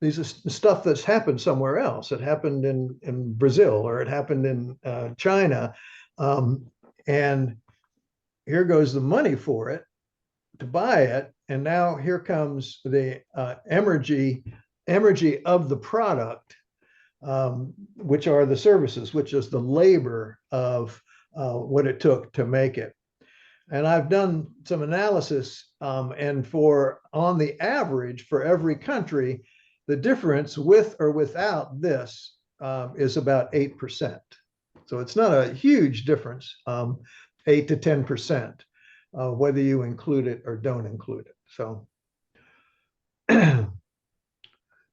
These are stuff that's happened somewhere else. It happened in Brazil, or it happened in China. And here goes the money for it to buy it. And now here comes the Emergy of the product, which are the services, which is the labor of what it took to make it. And I've done some analysis, and on the average for every country, the difference with or without this is about 8%. So it's not a huge difference, 8 to 10%, whether you include it or don't include it. So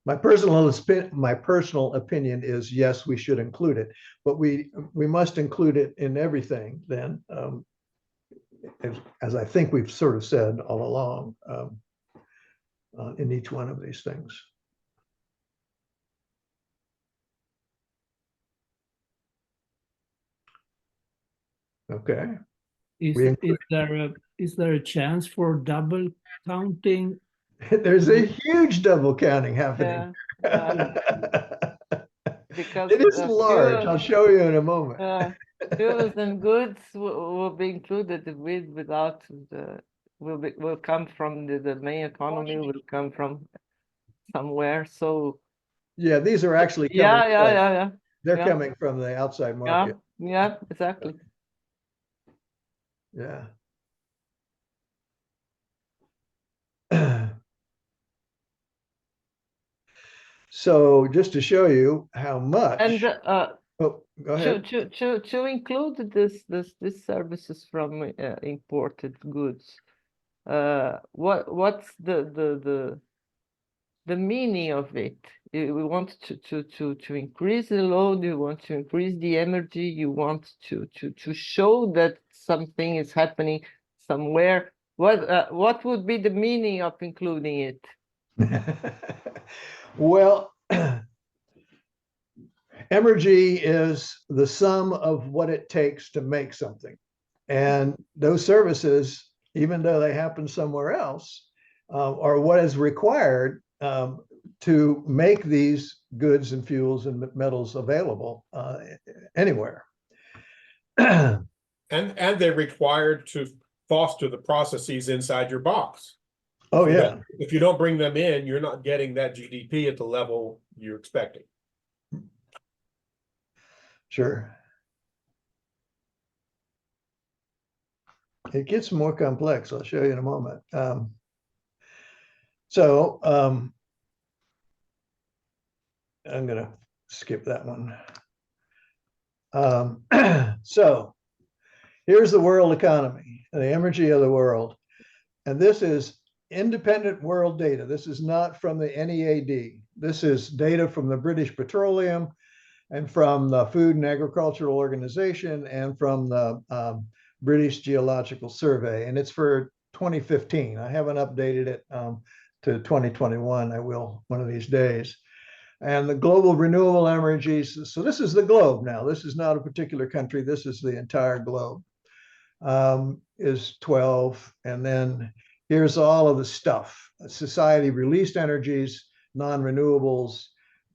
my personal opinion is yes, we should include it, but we must include it in everything then, as I think we've sort of said all along, in each one of these things. Okay. Is there a chance for double counting? There's a huge double counting happening. Because it is large. I'll show you in a moment. Fuels and goods will be included without will come from the main economy, will come from somewhere. So yeah, these are actually coming yeah. They're coming from the outside market. Yeah, exactly. Yeah. So just to show you how much. And oh, go ahead. To include this services from imported goods, what's the meaning of it? We want to increase the load. You want to increase the energy. You want to show that something is happening somewhere. What would be the meaning of including it? Well, Emergy is the sum of what it takes to make something. And those services, even though they happen somewhere else, are what is required to make these goods and fuels and metals available anywhere. And they're required to foster the processes inside your box. Oh, yeah. If you don't bring them in, you're not getting that GDP at the level you're expecting. Sure. It gets more complex. I'll show you in a moment. I'm going to skip that one. So here's the world economy, the Emergy of the world. And this is independent world data. This is not from the NEAD. This is data from the British Petroleum and from the Food and Agricultural Organization and from the British Geological Survey. And it's for 2015. I haven't updated it to 2021. I will one of these days. And the global renewable energies. So this is the globe now. This is not a particular country. This is the entire globe. Is 12. And then here's all of the stuff. Society released energies, non-renewables,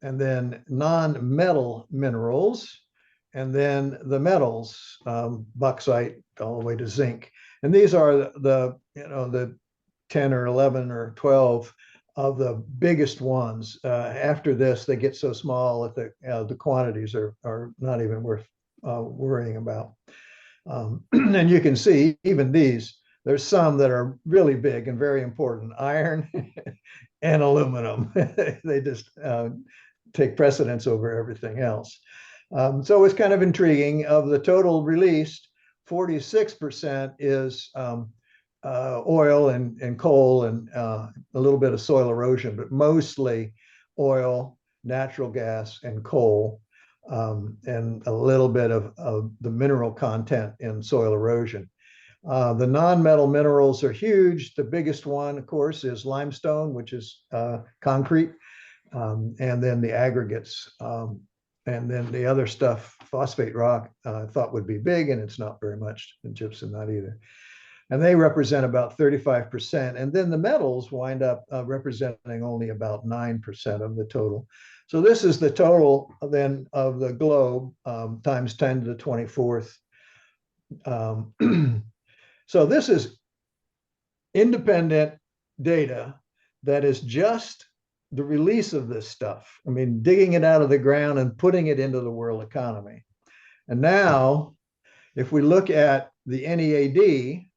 and then non-metal minerals, and then the metals, bauxite all the way to zinc. And these are the 10 or 11 or 12 of the biggest ones. After this, they get so small that the quantities are not even worth worrying about. And you can see even these, there's some that are really big and very important: iron and aluminum. They just take precedence over everything else. So it's kind of intriguing. Of the total released, 46% is oil and coal and a little bit of soil erosion, but mostly oil, natural gas, and coal, and a little bit of the mineral content in soil erosion. The non-metal minerals are huge. The biggest one, of course, is limestone, which is concrete, and then the aggregates. And then the other stuff, phosphate rock, I thought would be big, and it's not very much, and gypsum not either. And they represent about 35%. And then the metals wind up representing only about 9% of the total. So this is the total then of the globe times 10 to the 24th. So this is independent data that is just the release of this stuff. I mean, digging it out of the ground and putting it into the world economy. And now, if we look at the NEAD,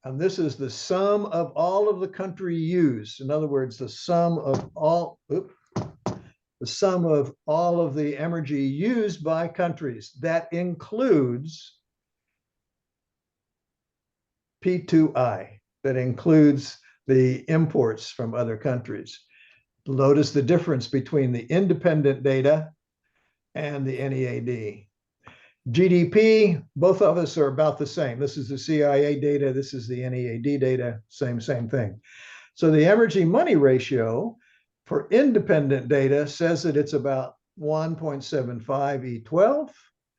and this is the sum of all of the country use. In other words, the sum of all of the energy used by countries. That includes P2I, that includes the imports from other countries. Notice the difference between the independent data and the NEAD. GDP, both of us are about the same. This is the CIA data, this is the NEAD data, same thing. So the Emergy money ratio for independent data says that it's about 1.75 E12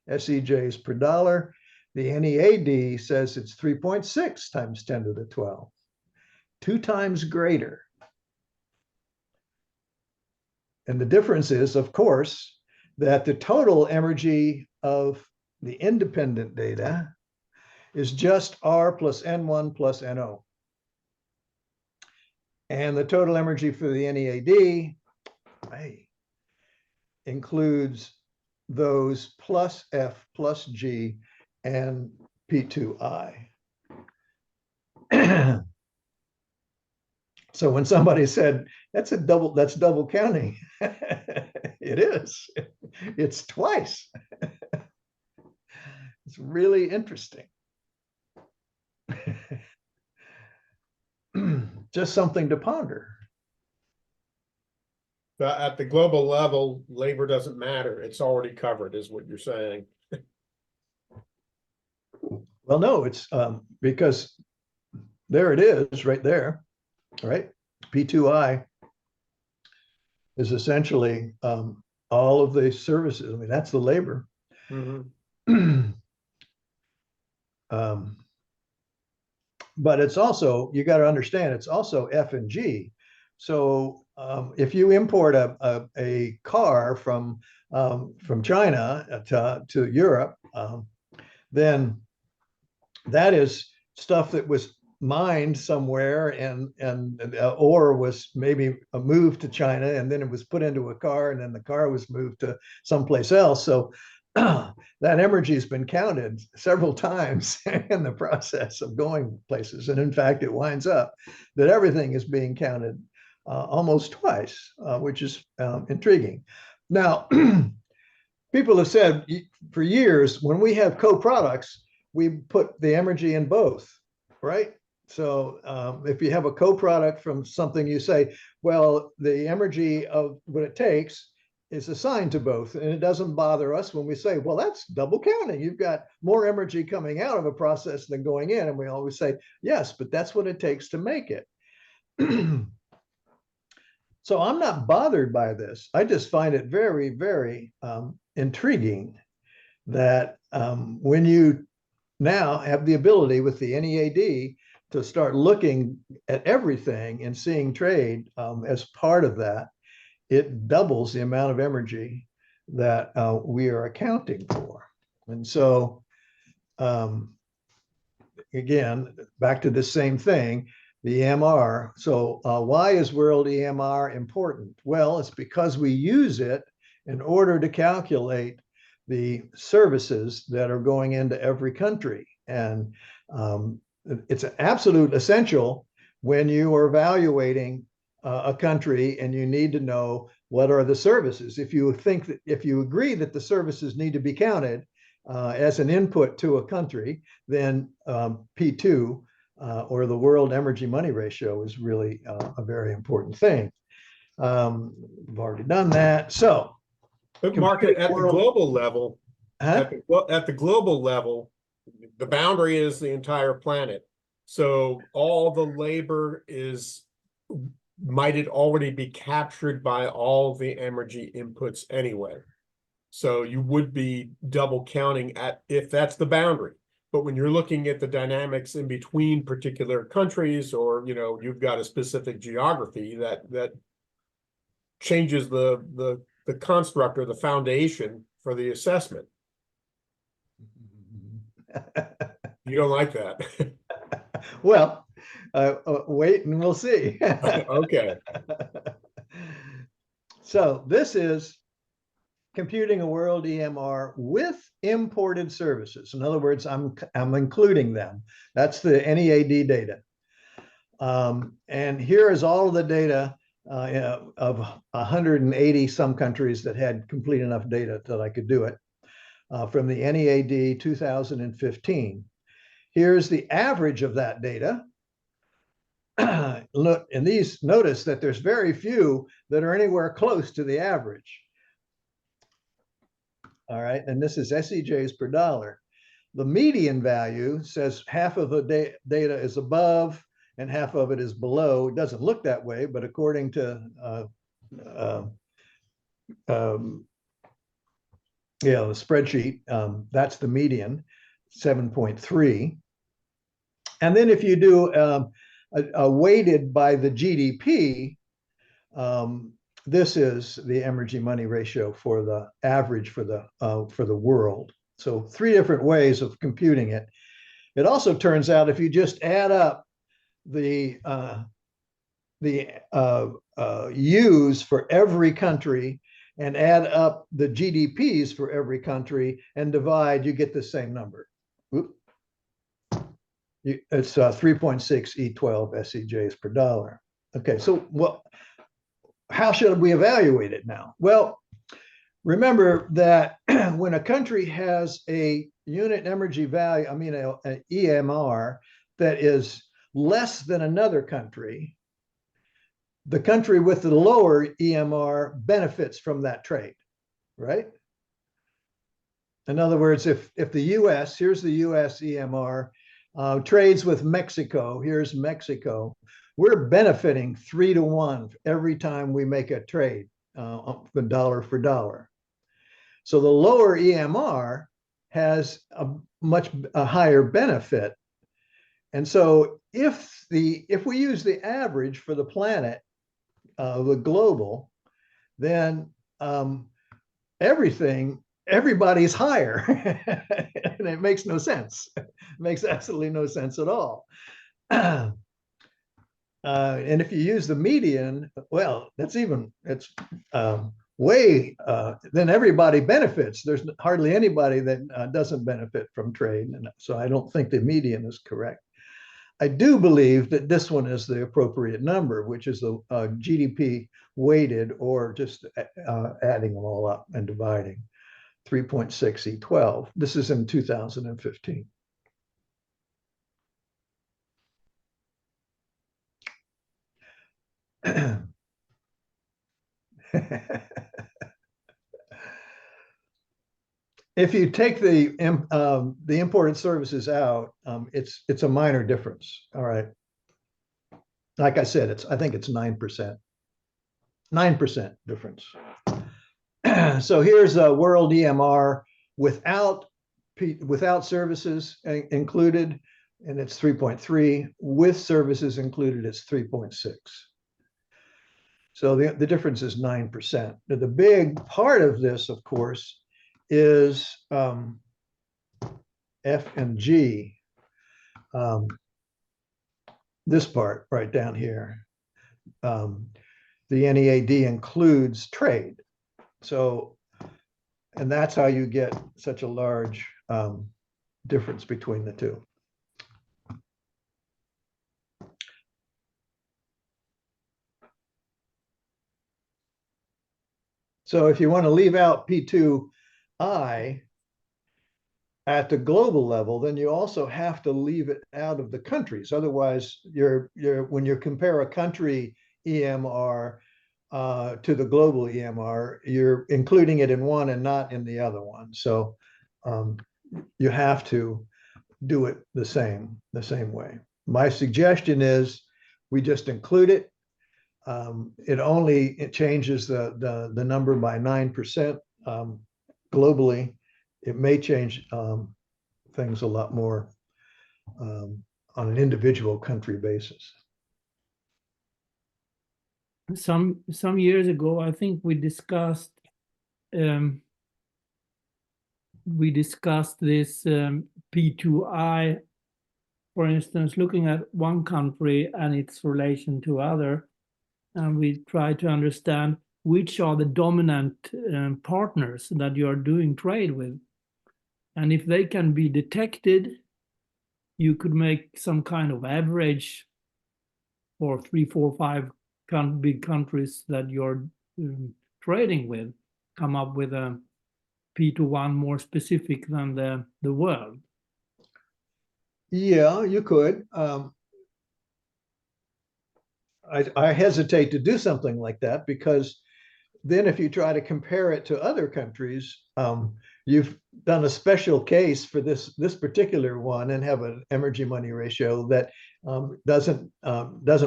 SEJs per dollar. The NEAD says it's 3.6 times 10 to the 12, 2 times greater. And the difference is, of course, that the total Emergy of the independent data is just R plus N1 plus NO. And the total Emergy for the NEAD includes those plus F plus G and P2I. So when somebody said, that's double counting, it is. It's twice. It's really interesting. Just something to ponder. At the global level, labor doesn't matter. It's already covered, is what you're saying. Well, no, it's because there it is right there, right? P2I is essentially all of the services. I mean, that's the labor. Mm-hmm. But it's also, you got to understand, it's also F and G. So if you import a car from China to Europe, then that is stuff that was mined somewhere and ore was maybe moved to China, and then it was put into a car, and then the car was moved to someplace else. So that Emergy has been counted several times in the process of going places. And in fact, it winds up that everything is being counted almost twice, which is intriguing. Now, people have said for years, when we have co-products, we put the Emergy in both, right? So if you have a co-product from something, you say, well, the Emergy of what it takes is assigned to both, and it doesn't bother us when we say, well, that's double counting. You've got more energy coming out of a process than going in. And we always say, yes, but that's what it takes to make it. So I'm not bothered by this. I just find it very, very intriguing that when you now have the ability with the NEAD to start looking at everything and seeing trade as part of that, it doubles the amount of energy that we are accounting for. And so, again, back to the same thing, the EMR. So why is World EMR important? Well, it's because we use it in order to calculate the services that are going into every country. And it's an absolute essential when you are evaluating a country and you need to know what are the services. If you think that, if you agree that the services need to be counted as an input to a country, then P2 or the World Emergy Money Ratio is really a very important thing. We've already done that. So, But Mark, at the global level, huh? at the global level, the boundary is the entire planet. So all the labor might it already be captured by all the Emergy inputs anyway. So you would be double counting if that's the boundary. But when you're looking at the dynamics in between particular countries, or you've got a specific geography that changes the construct or the foundation for the assessment. You don't like that. Well, wait and we'll see. Okay. So this is computing a world EMR with imported services. In other words, I'm including them. That's the NEAD data. And here is all of the data of 180 some countries that had complete enough data that I could do it from the NEAD 2015. Here's the average of that data. Look, and these, notice that there's very few that are anywhere close to the average. All right, and this is SEJs per dollar. The median value says half of the data is above and half of it is below. It doesn't look that way, but according to the spreadsheet, that's the median, 7.3. And then if you do a weighted by the GDP, this is the Emergy Money Ratio for the average for the world. So 3 different ways of computing it. It also turns out if you just add up the U's for every country and add up the GDPs for every country and divide, you get the same number. It's 3.6 E12 SEJs per dollar. Okay, so how should we evaluate it now? Well, remember that when a country has a unit Emergy value, an EMR that is less than another country, the country with the lower EMR benefits from that trade, right? In other words, if the US, here's the US EMR, trades with Mexico, here's Mexico, we're benefiting 3 to 1 every time we make a trade, dollar for dollar. So the lower EMR has a much higher benefit. And so if we use the average for the planet, the global, then everybody's higher. And it makes no sense. It makes absolutely no sense at all. And if you use the median, well, it's way, then everybody benefits. There's hardly anybody that doesn't benefit from trade. And so I don't think the median is correct. I do believe that this one is the appropriate number, which is the GDP weighted, or just adding them all up and dividing. 3.6 E12. This is in 2015. If you take the imported services out, it's a minor difference. All right. Like I said, I think it's 9%. 9% difference. So here's a world EMR without services included, and it's 3.3. With services included, it's 3.6. So the difference is 9%. Now, the big part of this, of course, is F and G. This part right down here. The NEAD includes trade. So, and that's how you get such a large difference between the two. So if you want to leave out P2I at the global level, then you also have to leave it out of the countries. Otherwise, when you compare a country EMR to the global EMR, you're including it in one and not in the other one. So you have to do it the same way. My suggestion is we just include it. It changes the number by 9% globally. It may change things a lot more on an individual country basis. Some years ago, I think we discussed this P2I, for instance, looking at one country and its relation to other, and we try to understand which are the dominant partners that you are doing trade with. And if they can be detected, you could make some kind of average for 3, 4, 5 big countries that you're trading with, come up with a P2I more specific than the world. Yeah, you could. I hesitate to do something like that, because then if you try to compare it to other countries, you've done a special case for this particular one and have an Emergy money ratio that doesn't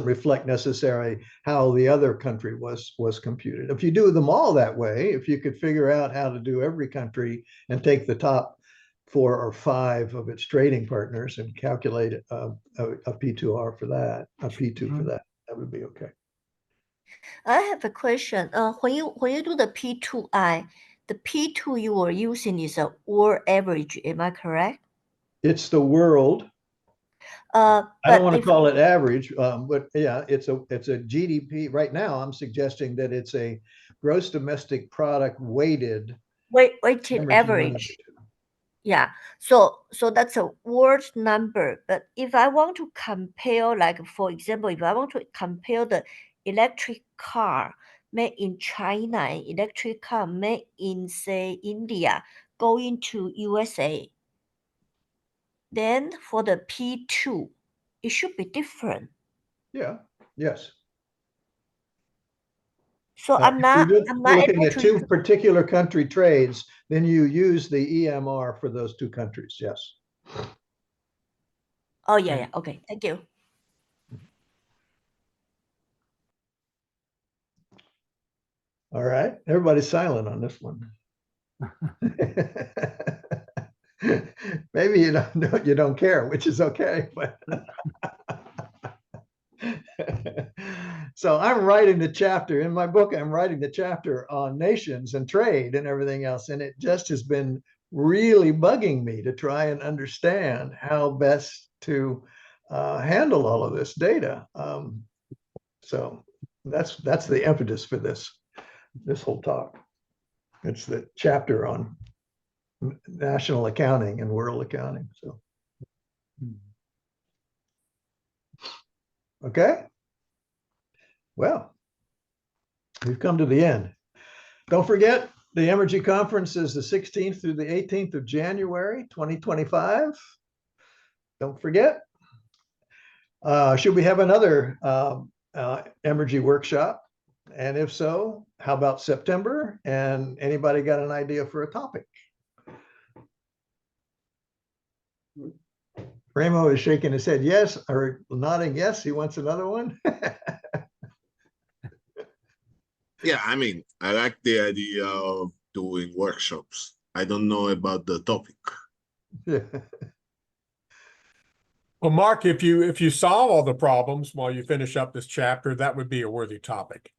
reflect necessarily how the other country was computed. If you do them all that way, if you could figure out how to do every country and take the top 4 or 5 of its trading partners and calculate a P2R for that, a P2 for that would be okay. I have a question. When you do the P2I, the P2 you were using is a world average. Am I correct? It's the world. I don't want to call it average, but yeah, it's a GDP. Right now, I'm suggesting that it's a gross domestic product weighted average. Yeah, so that's a world number. But if I want to compare, like for example, if I want to compare the electric car made in China and electric car made in, say, India going to USA, then for the P2, it should be different. Yeah. Yes. So I'm not looking at 2 particular country trades, then you use the EMR for those 2 countries. Yes. Oh yeah. Okay. Thank you. All right. Everybody's silent on this one. Maybe you don't care, which is okay, but so I'm writing the chapter in my book. I'm writing the chapter on nations and trade and everything else, and it just has been really bugging me to try and understand how best to handle all of this data. So that's the impetus for this whole talk. It's the chapter on national accounting and world accounting. So, okay. Well, we've come to the end. Don't forget, the Emergy conference is the 16th through the 18th of January, 2025. Don't forget. Should we have another Emergy workshop? And if so, how about September? And anybody got an idea for a topic? Ramo is shaking his head yes, or nodding yes, he wants another one. Yeah, I mean, I like the idea of doing workshops. I don't know about the topic. Well, Mark, if you solve all the problems while you finish up this chapter, that would be a worthy topic.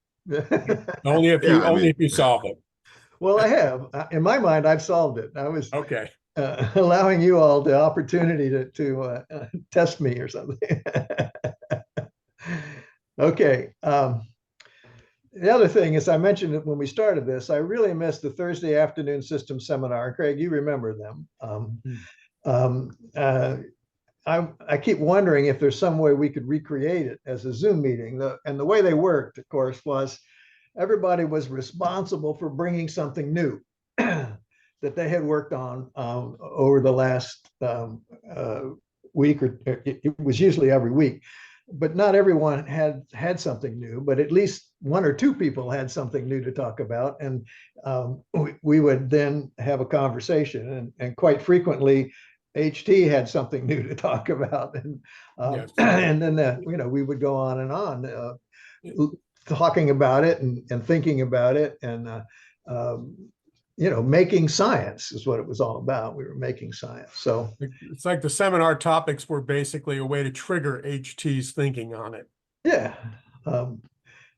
Only if you Yeah, I mean- if you solve it. Well, I have. In my mind, I've solved it. I was Okay. allowing you all the opportunity to test me or something. Okay. The other thing is, I mentioned it when we started this, I really missed the Thursday afternoon system seminar. Craig, you remember them. I keep wondering if there's some way we could recreate it as a Zoom meeting. And the way they worked, of course, was everybody was responsible for bringing something new that they had worked on over the last week, or it was usually every week. But not everyone had something new, but at least one or two people had something new to talk about. And we would then have a conversation. And quite frequently, HT had something new to talk about. And, Yes. and then, we would go on and on talking about it and thinking about it. And, making science is what it was all about. We were making science. So It's like the seminar topics were basically a way to trigger HT's thinking on it. yeah.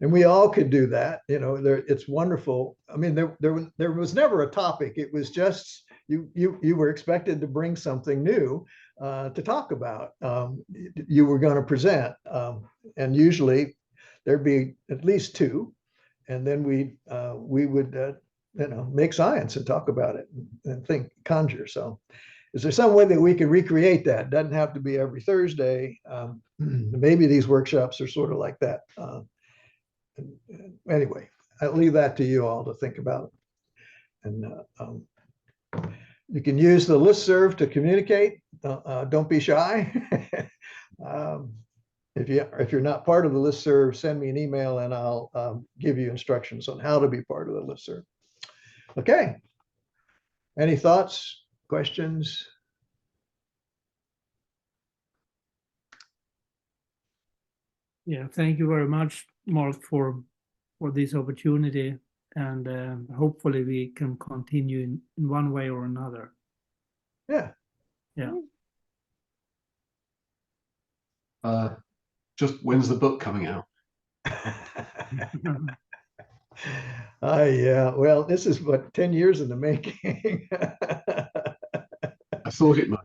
And we all could do that. It's wonderful. I mean, there was never a topic. It was just you were expected to bring something new to talk about. You were going to present, and usually there'd be at least two, and then we would make science and talk about it and conjure. So is there some way that we can recreate that? Doesn't have to be every Thursday. Maybe these workshops are sort of like that. Anyway, I'll leave that to you all to think about. And you can use the listserv to communicate. Don't be shy. If you're not part of the listserv, send me an email and I'll give you instructions on how to be part of the listserv. Okay. Any thoughts, questions? Yeah, thank you very much, Mark, for this opportunity. And hopefully we can continue in one way or another. Yeah. Yeah. Just when's the book coming out? Yeah, well, this is what 10 years in the making. I thought it might.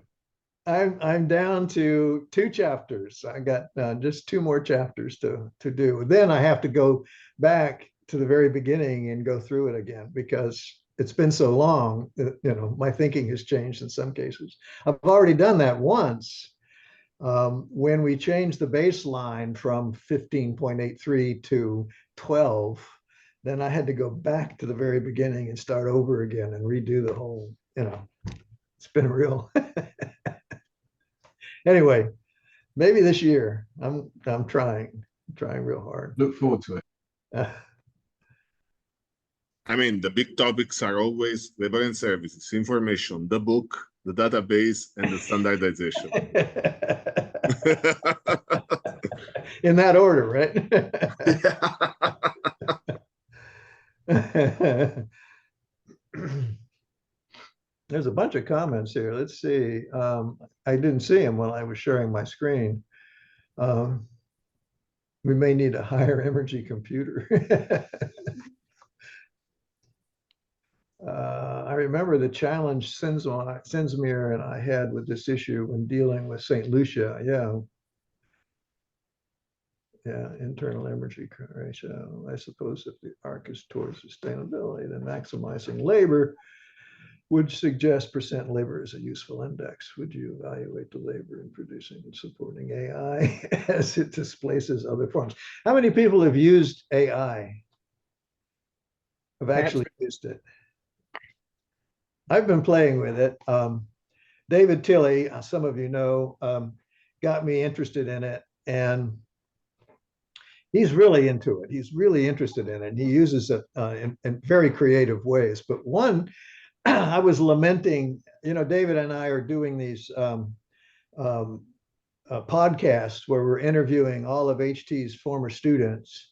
I'm down to 2 chapters. I got just 2 more chapters to do. Then I have to go back to the very beginning and go through it again because it's been so long that, my thinking has changed in some cases. I've already done that once when we changed the baseline from 15.83 to 12. Then I had to go back to the very beginning and start over again and redo the whole, it's been real. Anyway, maybe this year. I'm trying real hard. Look forward to it. I mean, the big topics are always labor and services, information, the book, the database, and the standardization. In that order, right? There's a bunch of comments here. Let's see. I didn't see them when I was sharing my screen. We may need a higher Emergy computer. I remember the challenge Sinsmere and I had with this issue when dealing with St. Lucia. Yeah, internal Emergy ratio. I suppose if the arc is towards sustainability, then maximizing labor would suggest percent labor is a useful index. Would you evaluate the labor in producing and supporting AI as it displaces other forms? How many people have used AI? Have actually used it? I've been playing with it. David Tilley, some of you know, got me interested in it, and he's really into it. He's really interested in it. And he uses it in very creative ways. But one, I was lamenting, David and I are doing these podcast where we're interviewing all of HT's former students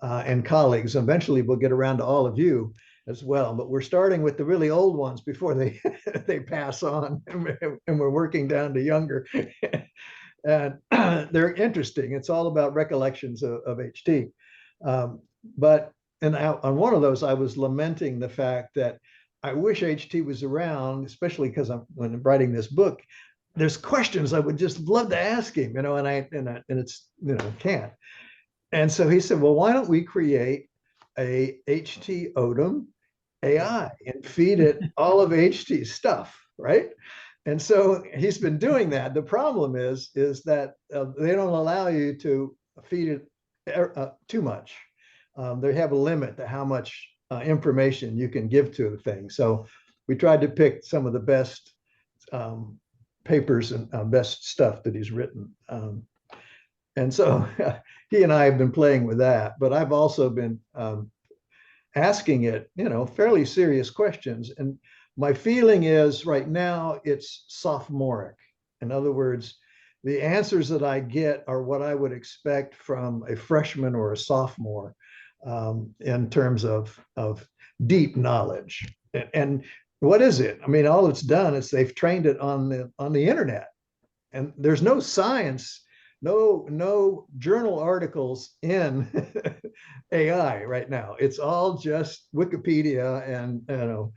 and colleagues. Eventually, we'll get around to all of you as well, but we're starting with the really old ones before they they pass on, and we're working down to younger. And they're interesting. It's all about recollections of HT. But on one of those, I was lamenting the fact that I wish HT was around, especially because when I'm writing this book, there's questions I would just love to ask him, you know, and it's, you know, can't. And so he said, well, why don't we create a HT Odom AI and feed it all of HT's stuff, right? And so he's been doing that. The problem is that they don't allow you to feed it too much. They have a limit to how much information you can give to the thing. So we tried to pick some of the best papers and best stuff that he's written. And so he and I have been playing with that, but I've also been asking it, you know, fairly serious questions. And my feeling is right now it's sophomoric. In other words, the answers that I get are what I would expect from a freshman or a sophomore in terms of deep knowledge. And what is it? I mean, all it's done is they've trained it on the internet, and there's no science, no journal articles in AI right now. It's all just Wikipedia and, you know,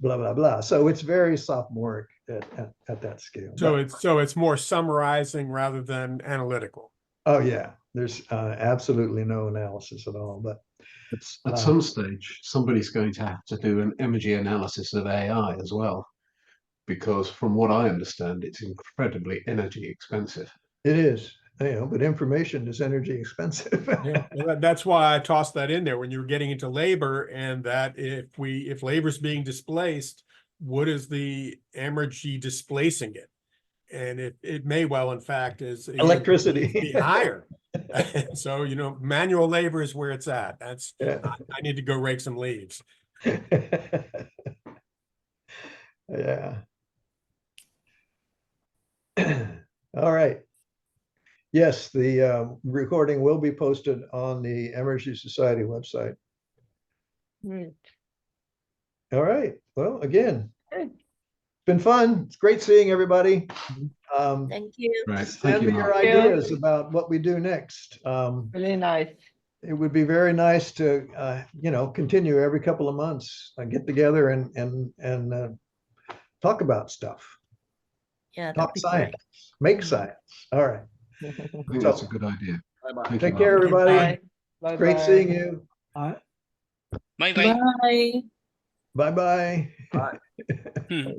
blah blah blah. So it's very sophomoric at that scale. So it's more summarizing rather than analytical. Oh yeah, there's absolutely no analysis at all. But at some stage, somebody's going to have to do an Emergy analysis of AI as well, because from what I understand, it's incredibly energy expensive. It is, you know, but information is energy expensive. Yeah, well, that's why I tossed that in there when you were getting into labor, and that if labor's being displaced, what is the Emergy displacing it? And it may well, in fact, is electricity be higher. So, you know, manual labor is where it's at. That's, yeah. I need to go rake some leaves. Yeah. All right. Yes, the recording will be posted on the Emergy Society website. Right. All right. Well, again, Good. it's been fun. It's great seeing everybody. Thank you. Right. Send Thank you, me your Mark. ideas about what we do next. Really nice. It would be very nice to, you know, continue every couple of months, get together and talk about stuff. Yeah, Talk science, make science. All right. I think that's a good idea. Bye-bye. Thank you, Take care, Mark. everybody. Bye. Great Bye-bye. seeing you. Bye. Bye bye. Bye. Bye-bye. Hmm.